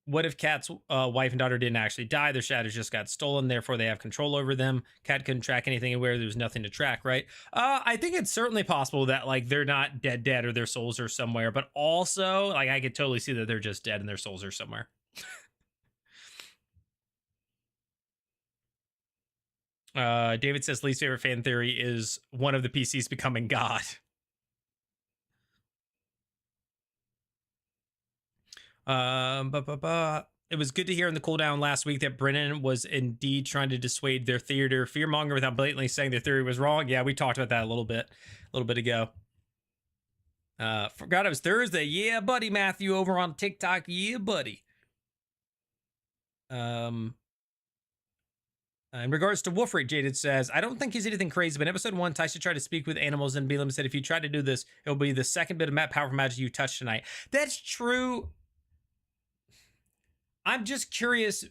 What if Kat's wife and daughter didn't actually die? Their shadows just got stolen, therefore they have control over them. Kat couldn't track anything anywhere. There was nothing to track, right? I think it's certainly possible that like they're not dead or their souls are somewhere, but also like I could totally see that they're just dead and their souls are somewhere. David says least favorite fan theory is one of the PCs becoming God. It was good to hear in the cooldown last week that Brennan was indeed trying to dissuade their theater fearmonger without blatantly saying their theory was wrong. Yeah, we talked about that a little bit ago. Forgot it was Thursday. Yeah, buddy, Matthew over on TikTok. Yeah, buddy. In regards to Wolfric, Jaded says, I don't think he's anything crazy, but in episode 1, Taisha tried to speak with animals, and Belam said, if you try to do this, it'll be the second bit of powerful magic you touch tonight. That's true. I'm just curious,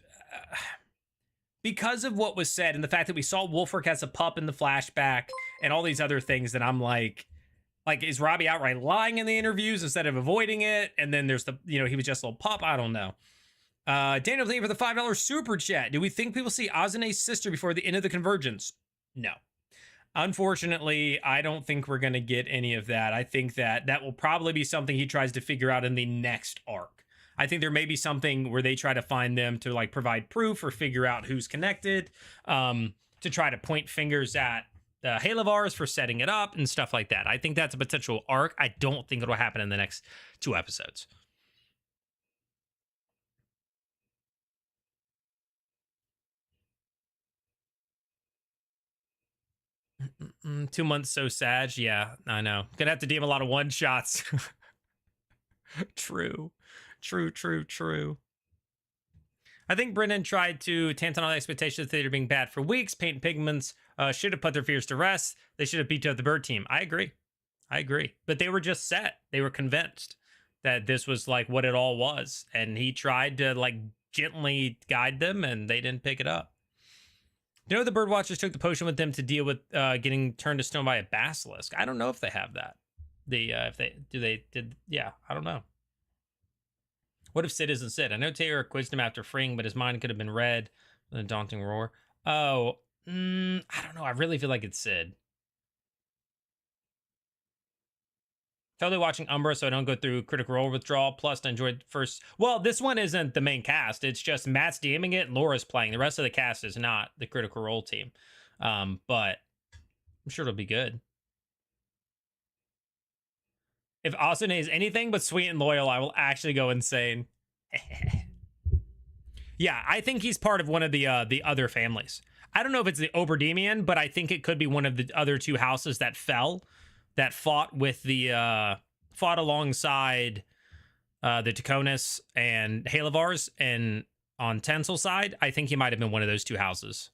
because of what was said, and the fact that we saw Wolfric as a pup in the flashback, and all these other things that I'm like, is Robbie outright lying in the interviews instead of avoiding it? And then there's he was just a little pup. I don't know. Daniel, thank you for the $5 super chat. Do we think we will see Azune's sister before the end of the Convergence? No. Unfortunately, I don't think we're going to get any of that. I think that will probably be something he tries to figure out in the next arc. I think there may be something where they try to find them to like provide proof or figure out who's connected, to try to point fingers at the Halavars for setting it up and stuff like that. I think that's a potential arc. I don't think it'll happen in the next 2 episodes. Mm-mm, 2 months so sad. Yeah, I know. Gonna have to DM a lot of one shots. True. I think Brennan tried to tamp down all the expectations of the theater being bad for weeks. Paint and Pigments should have put their fears to rest. They should have beat up the Bird team. I agree. But they were just set. They were convinced that this was like what it all was. And he tried to like gently guide them and they didn't pick it up. You know, the bird watchers took the potion with them to deal with getting turned to stone by a basilisk. I don't know if they have that. Yeah, I don't know. What if Sid isn't Sid? I know Taylor quizzed him after freeing, but his mind could have been read with a daunting roar. Oh, I don't know. I really feel like it's Sid. Totally watching Umbra, so I don't go through Critical Role withdrawal. Plus, I enjoyed first. Well, this one isn't the main cast. It's just Matt's DMing it and Laura's playing. The rest of the cast is not the Critical Role team. But I'm sure it'll be good. If Austin is anything but sweet and loyal, I will actually go insane. Yeah, I think he's part of one of the other families. I don't know if it's the Oberdemian, but I think it could be one of the other two houses that fell, that fought with the fought alongside the Taconis and Halavars, and on Tensel's side, I think he might have been one of those two houses.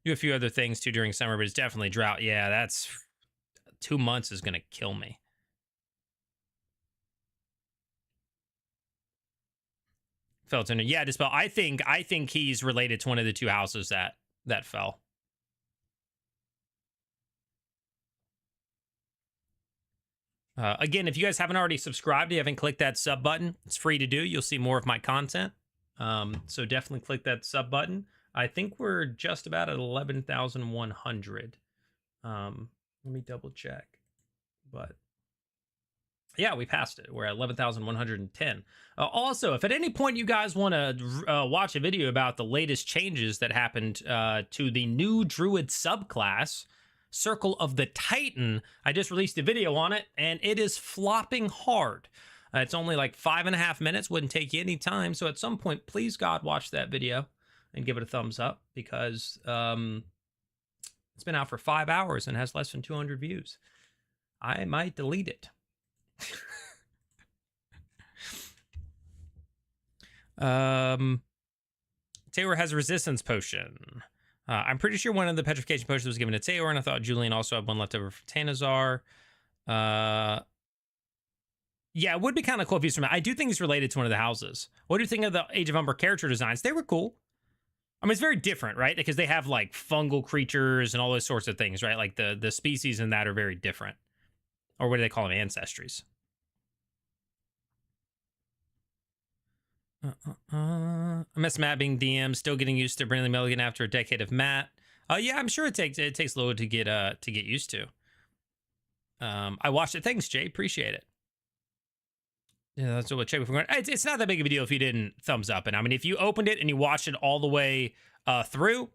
Do a few other things too during summer, but it's definitely drought. Yeah, that's 2 months is gonna kill me. Felton, yeah, Dispel. I think he's related to one of the two houses that fell. Again, if you guys haven't already subscribed, you haven't clicked that sub button, it's free to do. You'll see more of my content. So definitely click that sub button. I think we're just about at 11,100. Let me double check. But yeah, we passed it. We're at 11,110. Also, if at any point you guys want to watch a video about the latest changes that happened to the new Druid subclass, Circle of the Titan, I just released a video on it, and it is flopping hard. It's only like 5.5 minutes, wouldn't take you any time. So at some point, please, God, watch that video and give it a thumbs up, because it's been out for 5 hours and has less than 200 views. I might delete it. Taylor has a resistance potion. I'm pretty sure one of the petrification potions was given to Taylor, and I thought Julian also had one left over for Tanazar. Yeah, it would be kind of cool if he's from. I do think he's related to one of the houses. What do you think of the Age of Umber character designs? They were cool. I mean, it's very different, right? Because they have like fungal creatures and all those sorts of things, right? Like the species in that are very different. Or what do they call them? Ancestries. I miss Matt being DM. Still getting used to Brennan Lee Mulligan after a decade of Matt. Yeah, I'm sure it takes a little to get used to. I watched it. Thanks, Jay. Appreciate it. Yeah, that's what check before. It's not that big of a deal if you didn't thumbs up. And I mean, if you opened it and you watched it all the way through,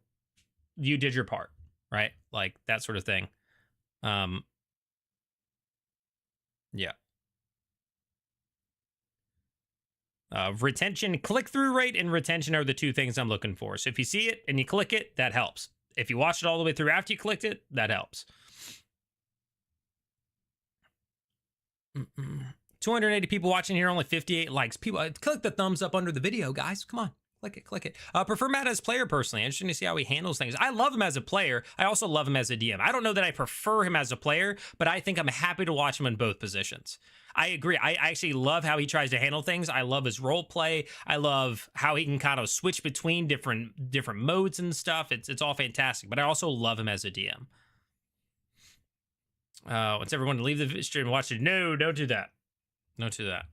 you did your part, right? Like that sort of thing. Yeah. Retention, click-through rate and retention are the two things I'm looking for. So if you see it and you click it, that helps. If you watch it all the way through after you clicked it, that helps. 280 people watching here, only 58 likes. People, click the thumbs up under the video, guys. Come on. Click it. Prefer Matt as player personally. Interesting to see how he handles things. I love him as a player. I also love him as a DM. I don't know that I prefer him as a player, but I think I'm happy to watch him in both positions. I agree. I actually love how he tries to handle things. I love his role play. I love how he can kind of switch between different modes and stuff. It's all fantastic. But I also love him as a DM. Wants everyone to leave the stream and watch it. No, don't do that. Don't do that.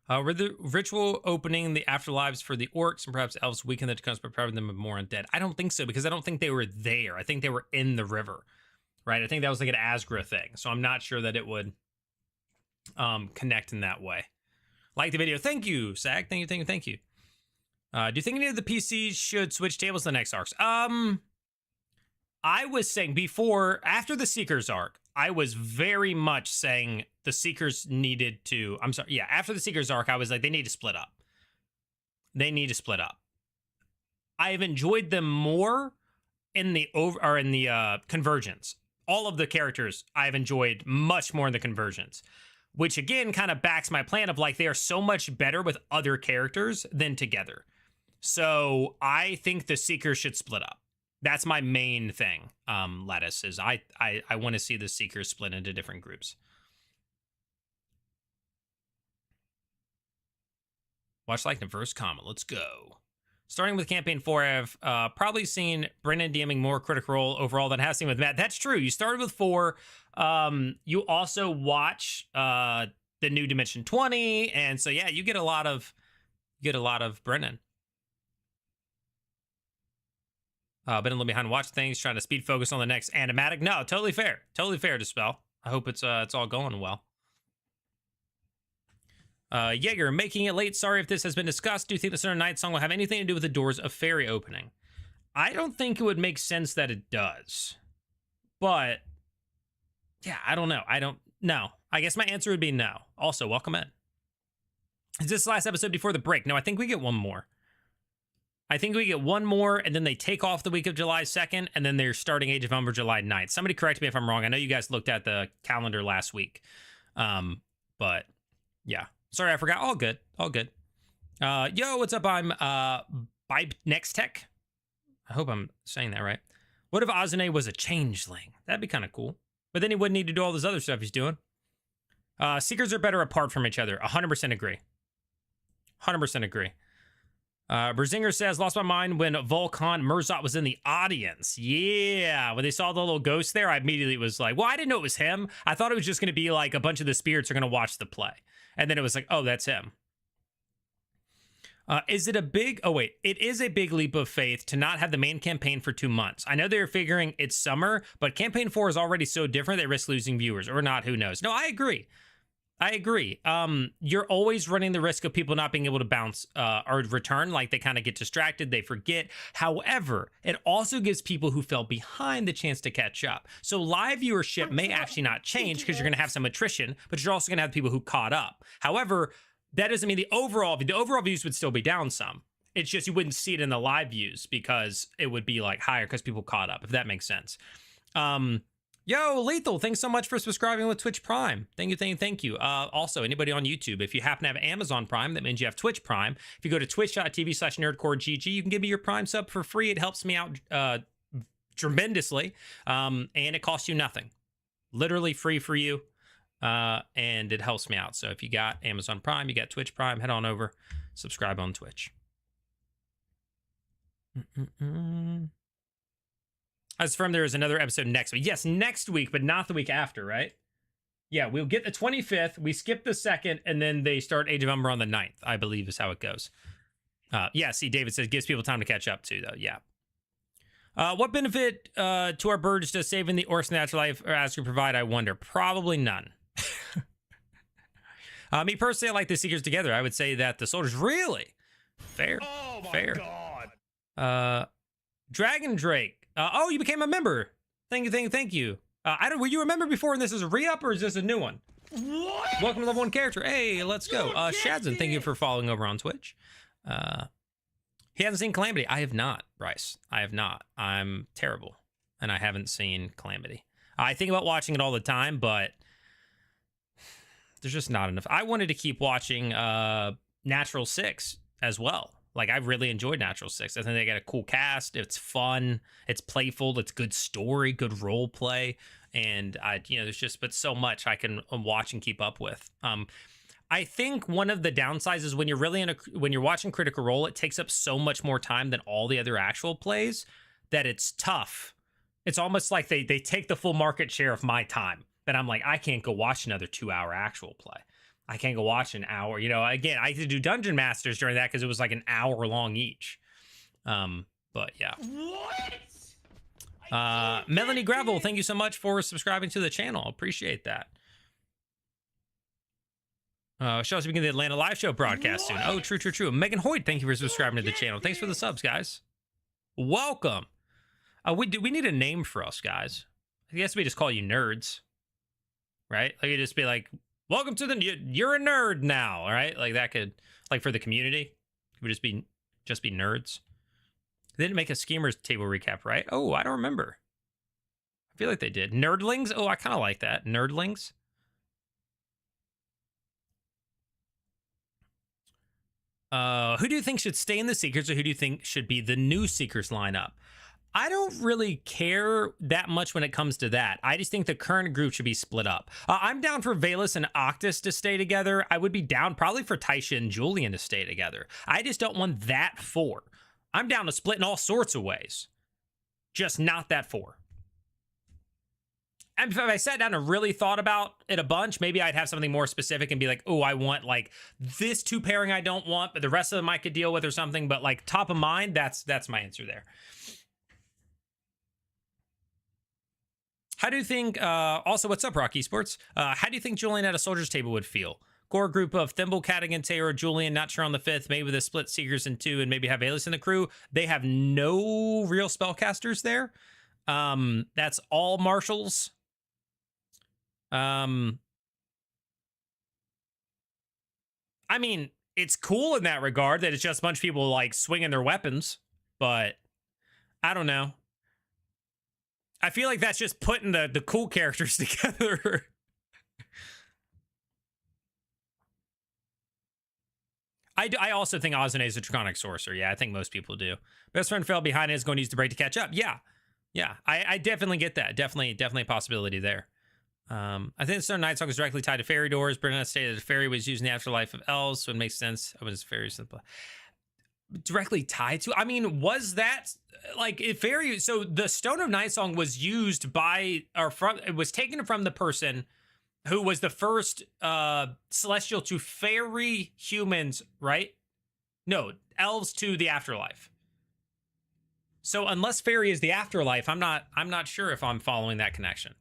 Were the ritual opening the afterlives for the orcs and perhaps elves weaken the Taconis but depriving them of more undead? I don't think so, because I don't think they were there. I think they were in the river, right? I think that was like an Asgra thing, so I'm not sure that it would connect in that way. Like the video. Thank you, Sag. Thank you. Do you think any of the PCs should switch tables in the next arcs? I was saying after the Seekers arc, I was very much saying the Seekers needed to, after the Seekers arc, I was like, they need to split up. I've enjoyed them more in the convergence. All of the characters I've enjoyed much more in the convergence, which again kind of backs my plan of like they are so much better with other characters than together. So I think the Seekers should split up. That's my main thing. Lettuce is I want to see the Seekers split into different groups. Watch, like, the first comment. Let's go. Starting with campaign 4, I've probably seen Brennan DMing more Critical Role overall than has seen with Matt. That's true. You started with 4. You also watch the new Dimension 20, and so yeah, you get a lot of Brennan. Been a little behind watch things, trying to speed focus on the next animatic. No, totally fair. Totally fair, Dispel. I hope it's all going well. Jaeger, making it late. Sorry if this has been discussed. Do you think the Center Night song will have anything to do with the Doors of Fairy opening? I don't think it would make sense that it does. But, yeah, I don't know. I don't know. I guess my answer would be no. Also, welcome in. Is this the last episode before the break? No, I think we get one more. I think we get one more, and then they take off the week of July 2nd, and then they're starting Age of Umber July 9th. Somebody correct me if I'm wrong. I know you guys looked at the calendar last week. But, yeah. Sorry, I forgot. All good. All good. Yo, what's up? I'm Bibe Next Tech. I hope I'm saying that right. What if Azune was a changeling? That'd be kind of cool. But then he wouldn't need to do all this other stuff he's doing. Seekers are better apart from each other. 100% agree. 100% agree. Berzinger says, lost my mind when Volkan Mirzot was in the audience. Yeah, when they saw the little ghost there, I immediately was like, well, I didn't know it was him. I thought it was just going to be like a bunch of the spirits are going to watch the play. And then it was like, oh, that's him. Is it a big... Oh, wait. It is a big leap of faith to not have the main campaign for 2 months. I know they're figuring it's summer, but campaign 4 is already so different they risk losing viewers. Or not, who knows? No, I agree. I agree. You're always running the risk of people not being able to bounce or return. Like, they kind of get distracted. They forget. However, it also gives people who fell behind the chance to catch up. So live viewership may actually not change because you're going to have some attrition, but you're also going to have people who caught up. However, that doesn't mean the overall views would still be down some. It's just you wouldn't see it in the live views because it would be like higher because people caught up, if that makes sense. Yo, Lethal, thanks so much for subscribing with Twitch Prime. Thank you. Also, anybody on YouTube, if you happen to have Amazon Prime, that means you have Twitch Prime. If you go to twitch.tv/nerdcoregg, you can give me your Prime sub for free. It helps me out tremendously, and it costs you nothing. Literally free for you, and it helps me out. So if you got Amazon Prime, you got Twitch Prime, head on over, subscribe on Twitch. As from there is another episode next week. Yes, next week, but not the week after, right? Yeah, we'll get the 25th. We skip the 2nd, and then they start Age of Umber on the 9th, I believe is how it goes. Yeah, see, David says, gives people time to catch up too, though. Yeah. What benefit to our birds does saving the orcs natural life or Asgard provide, I wonder? Probably none. Me personally, I like the Seekers together. I would say that the soldiers really... Fair. Oh, my fair. God. Dragon Drake. Oh, you became a member. Thank you. Were you a member before and this is a re-up or is this a new one? What? Welcome to level 1 character. Hey, let's go. Shadzin, thank you for following over on Twitch. He hasn't seen Calamity. I have not, Bryce. I have not. I'm terrible. And I haven't seen Calamity. I think about watching it all the time, but there's just not enough. I wanted to keep watching Natural 6 as well. Like, I really enjoyed Natural 6. I think they got a cool cast. It's fun. It's playful. It's good story, good role play. And, there's just but so much I can watch and keep up with. I think one of the downsides is when you're watching Critical Role, it takes up so much more time than all the other actual plays that it's tough. It's almost like they take the full market share of my time. And I'm like, I can't go watch another 2-hour actual play. I can't go watch an hour. Again, I had to do Dungeon Masters during that because it was like an hour long each. But yeah. What? Melanie Gravel, thank you so much for subscribing to the channel. Appreciate that. Show us begin the Atlanta live show broadcast soon. Oh, true. Megan Hoyt, thank you for subscribing to the channel. Thanks for the subs, guys. Welcome. We need a name for us, guys. I guess we just call you nerds, right? Like, you just be like, welcome to you're a nerd now, all right? Like, that could, like, for the community, it would just be nerds. They didn't make a Schemers table recap, right? Oh, I don't remember. I feel like they did. Nerdlings? Oh, I kind of like that. Nerdlings? Who do you think should stay in the Seekers, or who do you think should be the new Seekers lineup? I don't really care that much when it comes to that. I just think the current group should be split up. I'm down for Valus and Octus to stay together. I would be down probably for Taisha and Julian to stay together. I just don't want that four. I'm down to split in all sorts of ways. Just not that four. And if I sat down and really thought about it a bunch, maybe I'd have something more specific and be like, oh, I want like this two pairing I don't want, but the rest of them I could deal with or something. But like top of mind, that's my answer there. How do you think, also, what's up, Rocky Sports? How do you think Julian at a soldier's table would feel? Core group of Thimble, Cadigan, Taylor, Julian, not sure on the fifth, maybe with a split Seekers in two, and maybe have Valus in the crew. They have no real spellcasters there. That's all marshals. I mean, it's cool in that regard that it's just a bunch of people like swinging their weapons, but I don't know. I feel like that's just putting the cool characters together. I also think Ozane is a Draconic Sorcerer. Yeah, I think most people do. Best friend fell behind and is going to use the break to catch up. Yeah. I definitely get that. Definitely a possibility there. I think the Stone Night Song is directly tied to fairy doors. Brennan stated that a fairy was used in the afterlife of elves, so it makes sense. I was very simple. Directly tied to, I mean, was that like if fairy? So the Stone of Night Song was used by or from, it was taken from the person who was the first celestial to fairy humans, right? No, elves to the afterlife. So unless fairy is the afterlife, I'm not sure if I'm following that connection.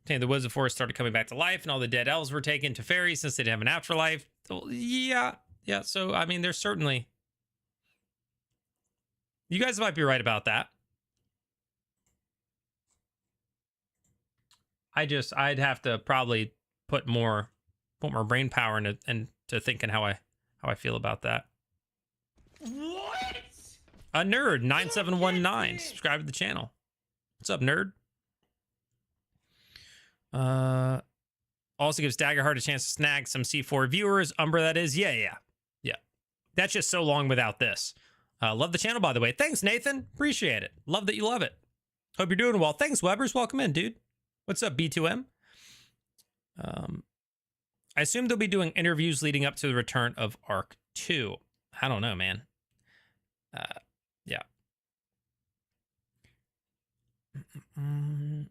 Okay, the Woods of Forest started coming back to life, and all the dead elves were taken to fairies since they didn't have an afterlife. So, yeah. So I mean, there's certainly. You guys might be right about that. I'd have to probably put more brain power into thinking how I feel about that. What? A nerd 9719 subscribe to the channel. What's up, nerd? Also gives Daggerheart a chance to snag some C4 viewers. Umbra, that is. Yeah. That's just so long without this. Love the channel, by the way. Thanks, Nathan. Appreciate it. Love that you love it. Hope you're doing well. Thanks, Webbers. Welcome in, dude. What's up, B2M? I assume they'll be doing interviews leading up to the return of Arc 2. I don't know, man. Yeah. I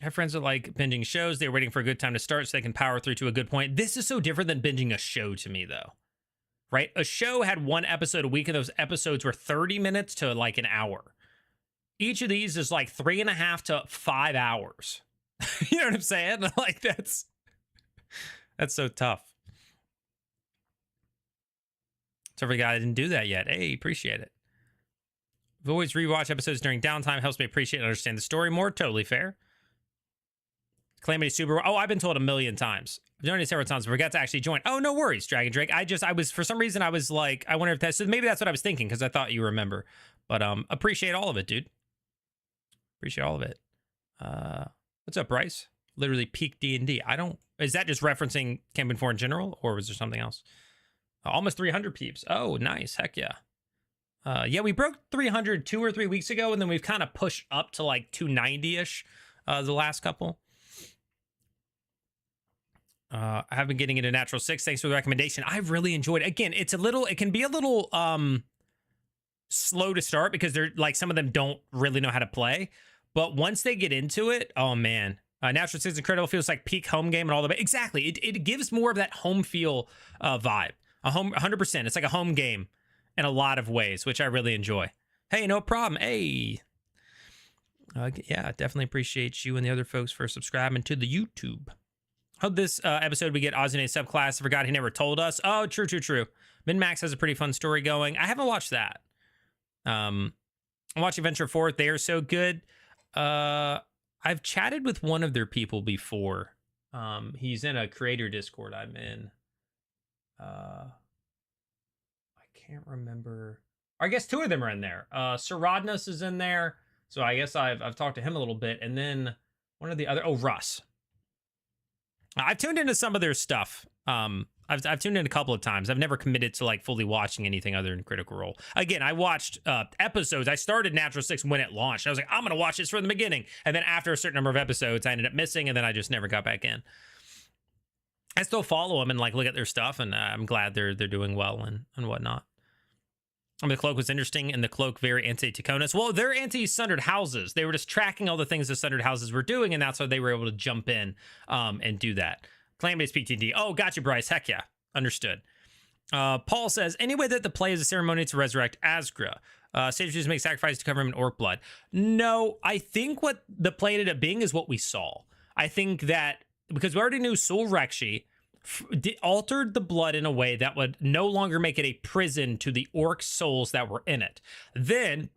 have friends that like binging shows. They're waiting for a good time to start so they can power through to a good point. This is so different than binging a show to me, though. Right? A show had one episode a week, and those episodes were 30 minutes to like an hour. Each of these is like 3.5 to 5 hours. You know what I'm saying? Like that's so tough. So every guy didn't do that yet. Hey, appreciate it. I've always rewatch episodes during downtime. Helps me appreciate and understand the story more. Totally fair. Calamity Super. Oh, I've been told 1,000,000 times. I've done it several times. I forgot to actually join. Oh, no worries, Dragon Drake. I was, for some reason, I was like, I wonder if that's, so maybe that's what I was thinking because I thought you remember. But appreciate all of it, dude. Appreciate all of it. What's up, Bryce? Literally peak D&D. Is that just referencing Campaign 4 in general, or was there something else? Almost 300 peeps. Oh, nice. Heck yeah. Yeah, we broke 300 2 or 3 weeks ago, and then we've kind of pushed up to like 290-ish the last couple. I have been getting into Natural 6. Thanks for the recommendation. I've really enjoyed it. Again, it can be a little slow to start because they're like some of them don't really know how to play. But once they get into it, oh man. Natural 6 is incredible. Feels like peak home game and all the way. Exactly. It gives more of that home feel vibe. A home 100%. It's like a home game in a lot of ways, which I really enjoy. Hey, no problem. Hey. Yeah, definitely appreciate you and the other folks for subscribing to the YouTube. Hope this episode we get Ozane subclass. I forgot he never told us. Oh, true. Min-Max has a pretty fun story going. I haven't watched that. I'm watching Adventure 4. They are so good. I've chatted with one of their people before. He's in a creator Discord I'm in. I can't remember. Or I guess two of them are in there. Sir Rodnus is in there, so I guess I've talked to him a little bit, and then one of the other. Oh, Russ. I've tuned into some of their stuff. I've tuned in a couple of times. I've never committed to like fully watching anything other than Critical Role. Again, I watched episodes. I started Natural Six when it launched. I was like, I'm gonna watch this from the beginning, and then after a certain number of episodes, I ended up missing, and then I just never got back in. I still follow them and like look at their stuff, and I'm glad they're doing well and whatnot. The Cloak was interesting, and the Cloak very anti-Taconis. Well, they're anti-Sundered Houses. They were just tracking all the things the Sundered Houses were doing, and that's why they were able to jump in and do that. Clan-based PTD. Oh, gotcha, Bryce. Heck yeah. Understood. Paul says, any way that the play is a ceremony to resurrect Asgra. Sages just make sacrifices to cover him in orc blood. No, I think what the play ended up being is what we saw. I think that, because we already knew Sul Rekshi altered the blood in a way that would no longer make it a prison to the orc souls that were in it. Then,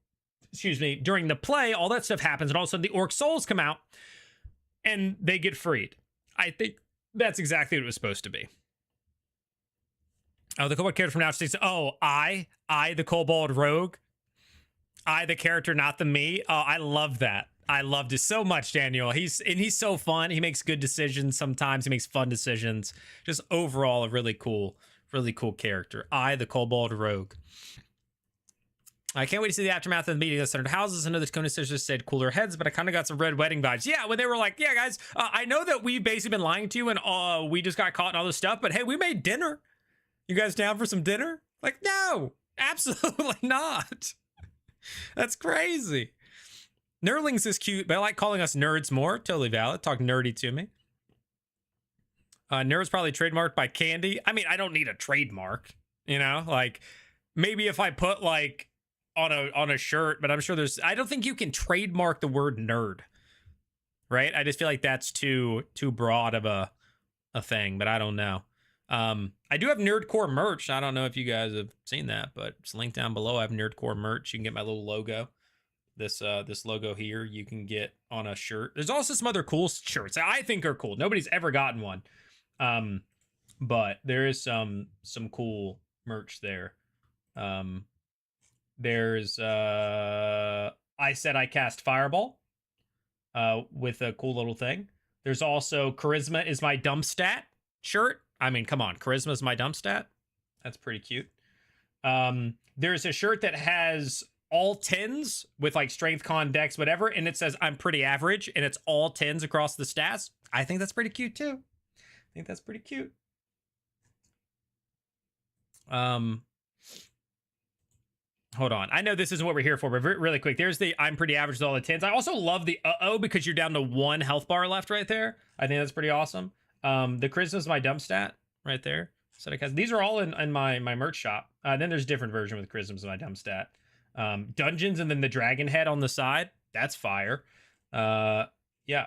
excuse me, during the play, all that stuff happens, and all of a sudden the orc souls come out, and they get freed. I think that's exactly what it was supposed to be. Oh, the Kobold character from now says, oh, I, the Kobold Rogue. I, the character, not the me. Oh, I love that. I loved it so much, Daniel. He's so fun. He makes good decisions sometimes. He makes fun decisions. Just overall, a really cool character. I, the Kobold Rogue. I can't wait to see the aftermath of the meeting of the Sundered Houses. I know the Taconis sisters said cooler heads, but I kind of got some Red Wedding vibes. Yeah, when they were like, yeah, guys, I know that we've basically been lying to you and we just got caught in all this stuff, but hey, we made dinner. You guys down for some dinner? Like, no, absolutely not. That's crazy. Nerdlings is cute, but I like calling us nerds more. Totally valid. Talk nerdy to me. Nerd's probably trademarked by Candy. I mean, I don't need a trademark, you know? Like, maybe if I put, like, on a shirt, but I'm sure I don't think you can trademark the word nerd, right? I just feel like that's too broad of a thing, but I don't know. I do have NERDCORE merch. I don't know if you guys have seen that, but it's linked down below. I have NERDCORE merch. You can get my little logo. This logo here you can get on a shirt. There's also some other cool shirts that I think are cool. Nobody's ever gotten one. But there is some cool merch there. There's I Said I Cast Fireball with a cool little thing. There's also Charisma is my dump stat shirt. I mean, come on, Charisma is my dump stat. That's pretty cute. There's a shirt that has all 10s with like strength, con, dex, whatever, and it says I'm pretty average, and it's all 10s across the stats. I think that's pretty cute too. I think that's pretty cute. Hold on. I know this isn't what we're here for, but really quick, there's the I'm pretty average with all the 10s. I also love the because you're down to 1 health bar left right there. I think that's pretty awesome. The Charisma is my dump stat right there. So these are all in my merch shop. Then there's a different version with Charisma is my dump stat. Dungeons and then the dragon head on the side. That's fire. Yeah.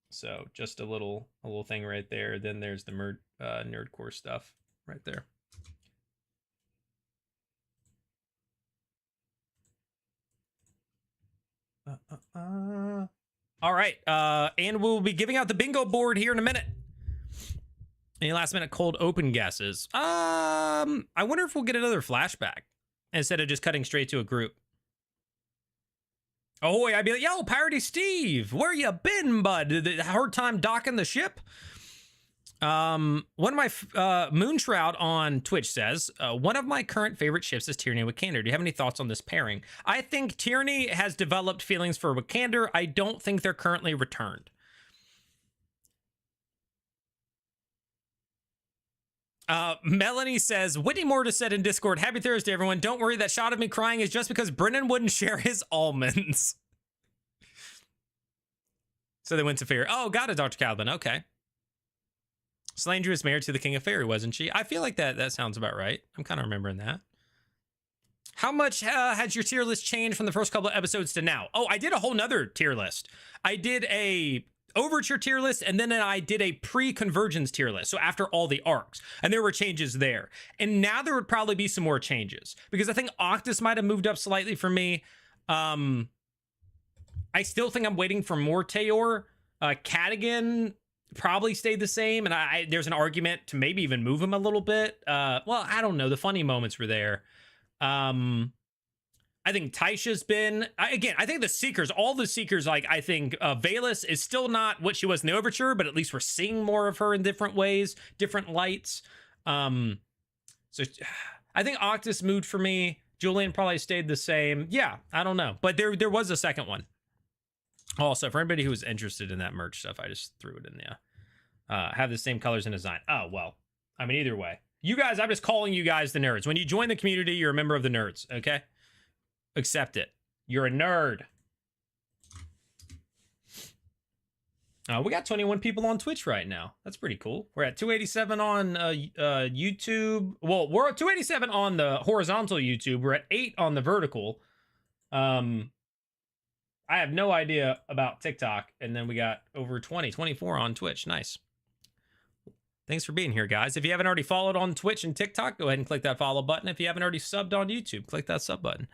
So just a little thing right there. Then there's the NERDCORE stuff right there. All right. And we'll be giving out the bingo board here in a minute. Any last minute cold open guesses? I wonder if we'll get another flashback instead of just cutting straight to a group. Oh, I'd be like, yo, Parody Steve, where you been, bud? Hard time docking the ship? One of my Moonshroud on Twitch says, one of my current favorite ships is Tyranny and Wikander. Do you have any thoughts on this pairing? I think Tyranny has developed feelings for Wikander. I don't think they're currently returned. Melanie says, Whitney Moore just said in Discord, happy Thursday, everyone. Don't worry, that shot of me crying is just because Brennan wouldn't share his almonds. So they went to Fairy. Oh, got it, Dr. Calvin. Okay. Slanger was married to the King of Fairy, wasn't she? I feel like that sounds about right. I'm kind of remembering that. How much has your tier list changed from the first couple of episodes to now? Oh, I did a whole nother tier list. I did a Overture tier list, and then I did a pre-Convergence tier list, so after all the arcs, and there were changes there. And now there would probably be some more changes, because I think Octus might have moved up slightly for me. I still think I'm waiting for more Teor. Cadigan probably stayed the same, and there's an argument to maybe even move him a little bit. Well, I don't know. The funny moments were there. I think Taisha's been, again, I think the Seekers, all the Seekers, like, I think Valus is still not what she was in the Overture, but at least we're seeing more of her in different ways, different lights. So I think Octus moved for me. Julian probably stayed the same. Yeah, I don't know. But there was a second one. Also, for anybody who was interested in that merch stuff, I just threw it in there. Have the same colors and design. Oh, well, I mean, either way. You guys, I'm just calling you guys the nerds. When you join the community, you're a member of the nerds, okay? Accept it. You're a nerd. We got 21 people on Twitch right now. That's pretty cool. We're at 287 on YouTube. Well, we're at 287 on the horizontal YouTube. We're at 8 on the vertical. I have no idea about TikTok. And then we got over 24 on Twitch. Nice. Thanks for being here, guys. If you haven't already followed on Twitch and TikTok, go ahead and click that follow button. If you haven't already subbed on YouTube, click that sub button.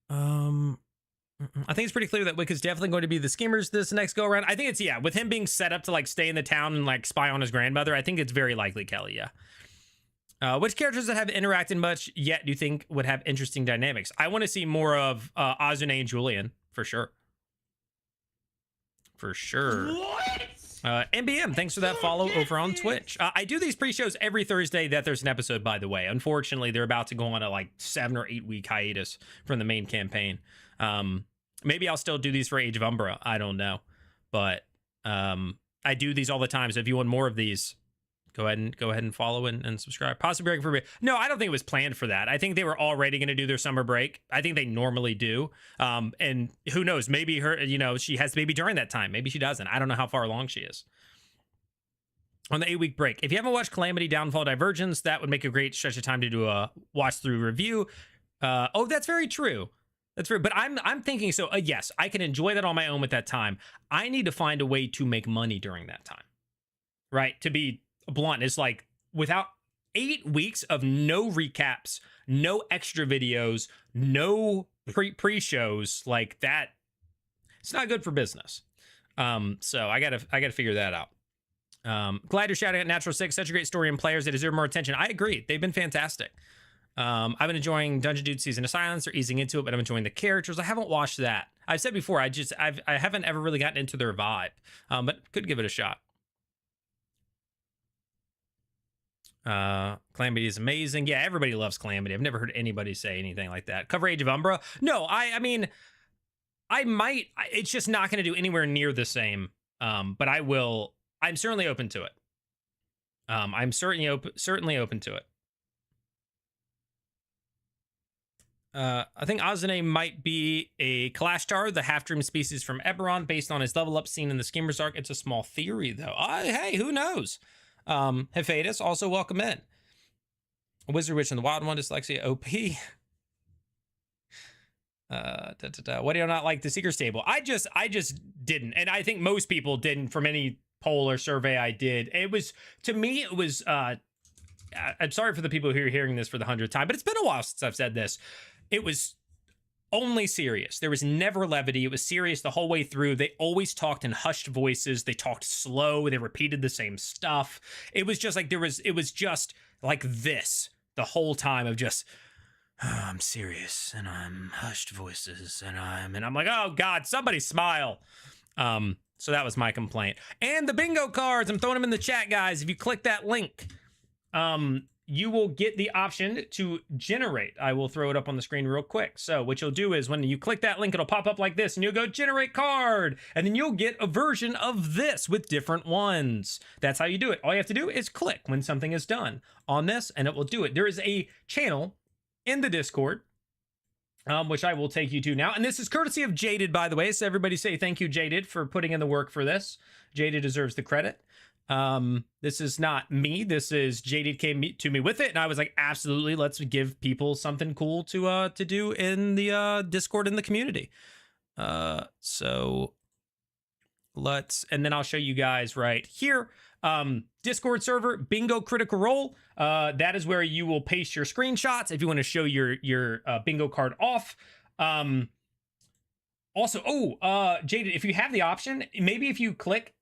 I think it's pretty clear that Wick is definitely going to be the schemers this next go around. I think it's, yeah, with him being set up to like stay in the town and like spy on his grandmother, I think it's very likely Kelly, yeah. Which characters that have interacted much yet do you think would have interesting dynamics? I want to see more of Azune and Julian, for sure. For sure. What? NBM, thanks for that follow over on Twitch. I do these pre-shows every Thursday that there's an episode, by the way. Unfortunately, they're about to go on a like 7 or 8 week hiatus from the main campaign. Maybe I'll still do these for Age of Umbra. I don't know. But I do these all the time. So if you want more of these, go ahead and follow and subscribe. Possibly break for no, I don't think it was planned for that. I think they were already going to do their summer break. I think they normally do. And who knows? Maybe her, you know, she has the baby during that time. Maybe she doesn't. I don't know how far along she is. On the 8-week break, if you haven't watched Calamity, Downfall, Divergence, that would make a great stretch of time to do a watch through review. Oh, that's very true. That's true. But I'm thinking, so yes, I can enjoy that on my own with that time. I need to find a way to make money during that time, right? To be blunt, it's like without 8 weeks of no recaps, no extra videos, no pre-shows like that, it's not good for business. So I gotta figure that out. Glad you're shouting at Natural Six. Such a great story and players that deserve more attention. I agree. They've been fantastic. I've been enjoying Dungeon Dude Season of Silence. They're easing into it, but I'm enjoying the characters. I haven't watched that. I've said before, I haven't ever really gotten into their vibe, but could give it a shot. Calamity is amazing. Yeah, everybody loves Calamity. I've never heard anybody say anything like that. Cover Age of Umbra? No, I mean, I might. It's just not going to do anywhere near the same. But I will. I'm certainly open to it. I'm certainly open to it. I think Azune might be a Kalashtar, the half-dream species from Eberron, based on his level up seen in the Schemer's Arc. It's a small theory, though. Hey, who knows? Hephaestus, also welcome in. Wizard Witch and the Wild One, Dyslexia, OP. What do you not like the Seeker's Table? I just didn't, and I think most people didn't from any poll or survey I did. It was, to me, it was, I'm sorry for the people who are hearing this for the 100th time, but it's been a while since I've said this. It was only serious. There was never levity. It was serious the whole way through. They always talked in hushed voices. They talked slow. They repeated the same stuff. It was just like it was just like this the whole time of just, oh, I'm serious and I'm hushed voices and I'm like, oh God, somebody smile. So that was my complaint. And the bingo cards, I'm throwing them in the chat, guys. If you click that link, you will get the option to generate. I will throw it up on the screen real quick. So what you'll do is when you click that link, it'll pop up like this and you'll go generate card. And then you'll get a version of this with different ones. That's how you do it. All you have to do is click when something is done on this and it will do it. There is a channel in the Discord, which I will take you to now. And this is courtesy of Jaded, by the way. So everybody say thank you, Jaded, for putting in the work for this. Jaded deserves the credit. This is not me. This is Jaded came to me with it, and I was like, absolutely, let's give people something cool to do in the Discord in the community. So let's, and then I'll show you guys right here. Discord server, bingo critical role. That is where you will paste your screenshots if you want to show your bingo card off. Also, Jaded, if you have the option, maybe if you click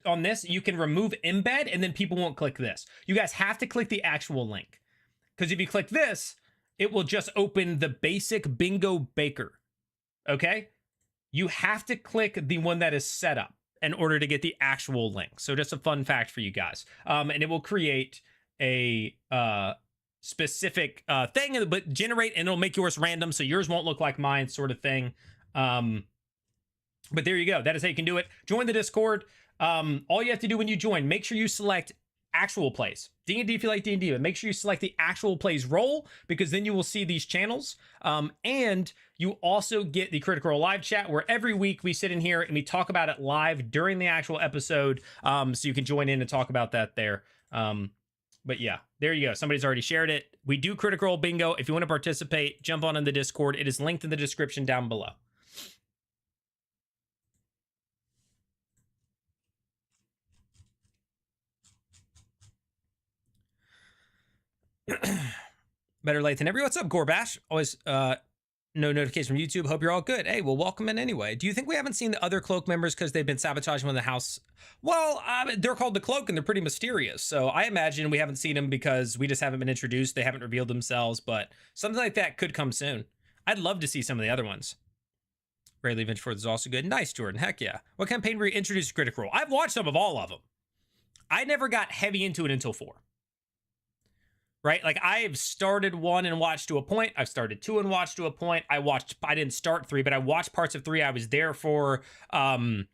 on this, you can remove embed and then people won't click this. You guys have to click the actual link Because if you click this, it will just open the basic bingo baker. Okay? You have to click the one that is set up in order to get the actual link. So just a fun fact for you guys. And it will create a specific thing, but generate, and it'll make yours random, so yours won't look like mine, sort of thing. But there you go. That is how you can do it. Join the Discord. All you have to do when you join, make sure you select actual plays. D&D if you like D&D, but make sure you select the actual plays role, because then you will see these channels. And you also get the Critical Role live chat, where every week we sit in here and we talk about it live during the actual episode. So you can join in and talk about that there. But yeah, there you go. Somebody's already shared it. We do Critical Role bingo. If you want to participate, jump on in the Discord. It is linked in the description down below. Better late than never. What's up, Gorbash? Always no notification from YouTube. Hope you're all good. Hey, well, welcome in anyway. Do you think we haven't seen the other Cloak members because they've been sabotaging in the house? Well, they're called the Cloak and they're pretty mysterious. So I imagine we haven't seen them because we just haven't been introduced. They haven't revealed themselves, but something like that could come soon. I'd love to see some of the other ones. Rayleigh Venture is also good. Nice, Jordan. Heck yeah. What campaign were you introduced to Critical Role? I've watched some of all of them. I never got heavy into it until 4. Right? Like, I've started 1 and watched to a point. I've started 2 and watched to a point. I didn't start 3, but I watched parts of 3. I was there for when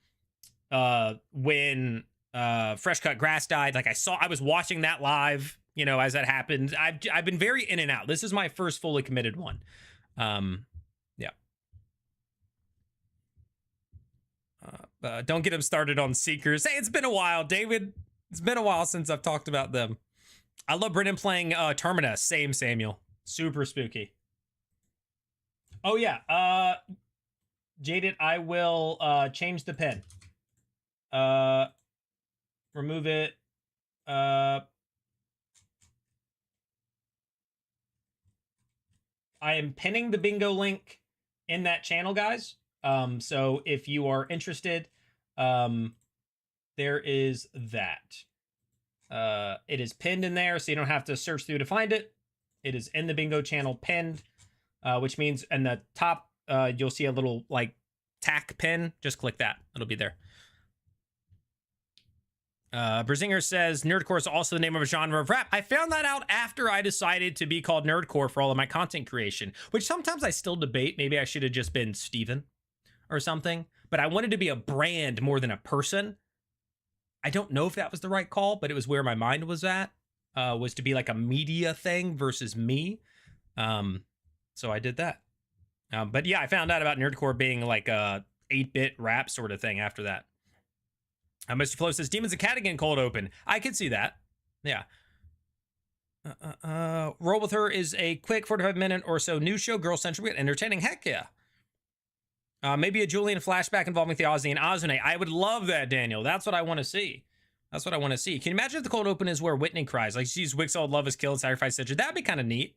Fresh Cut Grass died. Like, I was watching that live, you know, as that happened. I've been very in and out. This is my first fully committed one. Yeah. Don't get him started on Seekers. Hey, it's been a while, David. It's been a while since I've talked about them. I love Brennan playing Terminus. Same, Samuel. Super spooky. Oh, yeah. Jaded, I will change the pen. Remove it. I am pinning the bingo link in that channel, guys. So if you are interested, there is that. It is pinned in there, so you don't have to search through to find it. It is in the bingo channel pinned, which means in the top, you'll see a little like tack pin. Just click that. It'll be there. Brzinger says Nerdcore is also the name of a genre of rap. I found that out after I decided to be called Nerdcore for all of my content creation, which sometimes I still debate. Maybe I should have just been Steven or something, but I wanted to be a brand more than a person. I don't know if that was the right call, but it was where my mind was at, was to be like a media thing versus me. So I did that. But yeah, I found out about Nerdcore being like a 8-bit rap sort of thing after that. Mr. Flo says, Demons of Cadigan cold open. I could see that. Yeah. Roll with Her is a quick 45-minute or so news show, girl-centric, entertaining. Heck yeah. Maybe a Julian flashback involving Theosny and Azune. I would love that, Daniel. That's what I want to see. That's what I want to see. Can you imagine if the cold open is where Whitney cries? Like, she's Wixold, love is killed, sacrifice, etc. That'd be kind of neat.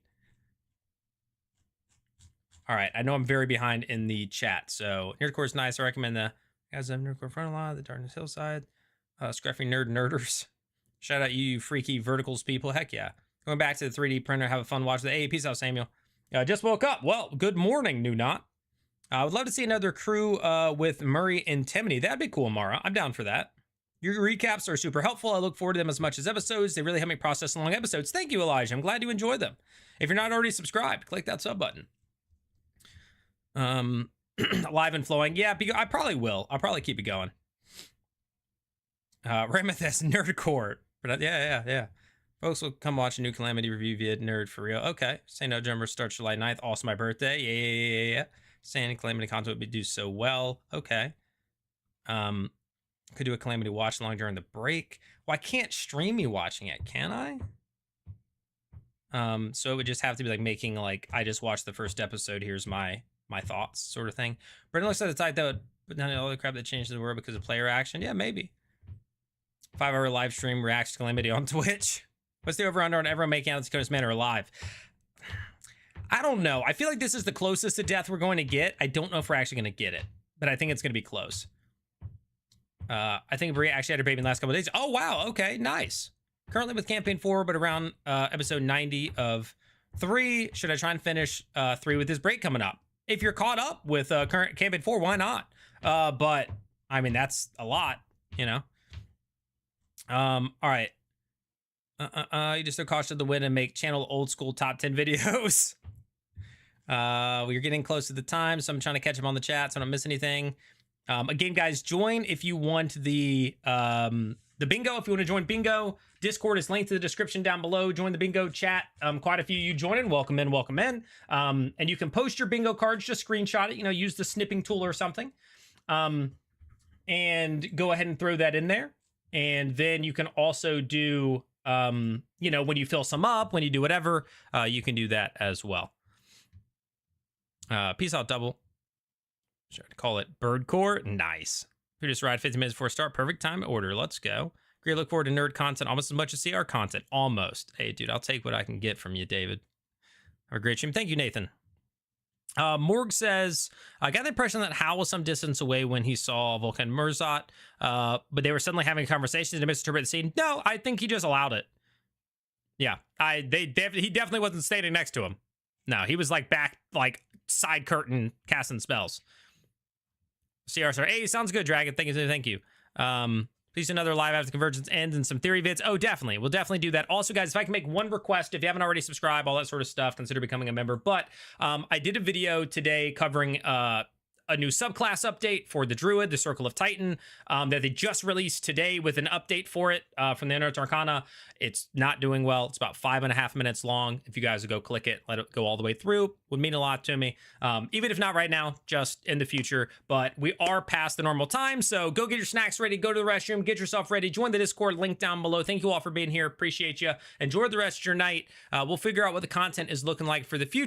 All right. I know I'm very behind in the chat. So, Nerdcore is nice. I recommend the guys have Nerdcore front line, the Darkness Hillside, Scruffy Nerders. Shout out you freaky verticals people. Heck yeah. Going back to the 3D printer. Have a fun watch. Hey, peace out, Samuel. Just woke up. Well, good morning, New Knot. I would love to see another crew with Murray and Timony. That'd be cool, Mara. I'm down for that. Your recaps are super helpful. I look forward to them as much as episodes. They really help me process long episodes. Thank you, Elijah. I'm glad you enjoy them. If you're not already subscribed, click that sub button. Live and flowing. Yeah, I probably will. I'll probably keep it going. Ramethus, Nerdcore. Yeah. Folks will come watch a new Calamity review via Nerd for real. Okay. Say No Drummer starts July 9th. Also my birthday. Yeah. Saying Calamity content would do so well. Okay. Could do a Calamity watch along during the break. Well, I can't stream me watching it, can I? So it would just have to be like making like, I just watched the first episode. Here's my thoughts sort of thing. Brendan looks like the type that would, but none of all the crap that changed the world because of player action. Yeah, maybe. 5-hour live stream reacts to Calamity on Twitch. What's the over-under on everyone making out Dakota's men are alive? I don't know. I feel like this is the closest to death we're going to get. I don't know if we're actually going to get it, but I think it's going to be close. I think Bria actually had her baby in the last couple of days. Oh, wow. Okay, nice. currently with campaign 4, but around episode 90 of 3. Should I try and finish 3 with this break coming up? If you're caught up with current campaign 4, why not? But I mean, that's a lot, you know. All right. You just so cautious to win and make channel old school top 10 videos. We're getting close to the time, so I'm trying to catch up on the chat so I don't miss anything. Again, guys, join if you want the bingo. If you want to join bingo, Discord is linked to the description down below. Join the bingo chat. Quite a few of you joining. Welcome in, welcome in. And you can post your bingo cards, just screenshot it, you know, use the snipping tool or something. And go ahead and throw that in there. And then you can also do, you know, when you fill some up, when you do whatever, you can do that as well. Peace out, double. Should I call it NERDCORE? Nice. We just ride 50 minutes before start. Perfect time order. Let's go. Great. Look forward to nerd content almost as much as CR content. Almost. Hey, dude, I'll take what I can get from you, David. Have a great stream. Thank you, Nathan. Morg says, I got the impression that Hal was some distance away when he saw Vulcan Murzat, but they were suddenly having a conversation to misinterpret the scene. No, I think he just allowed it. Yeah, he definitely wasn't standing next to him. No, he was like back, like side curtain casting spells. CR, sorry. Hey, sounds good, Dragon. Thank you. Please do another live after Convergence ends and some theory vids. Oh, definitely. We'll definitely do that. Also, guys, if I can make one request, if you haven't already subscribed, all that sort of stuff, consider becoming a member. But I did a video today covering a new subclass update for the Druid, the Circle of Titan, that they just released today with an update for it from the Unearthed Arcana. It's not doing well. It's about 5.5 minutes long. If you guys would go click it, let it go all the way through, would mean a lot to me. Even if not right now, just in the future. But we are past the normal time, so go get your snacks ready, go to the restroom, get yourself ready, join the Discord, link down below. Thank you all for being here. Appreciate you. Enjoy the rest of your night. We'll figure out what the content is looking like for the future.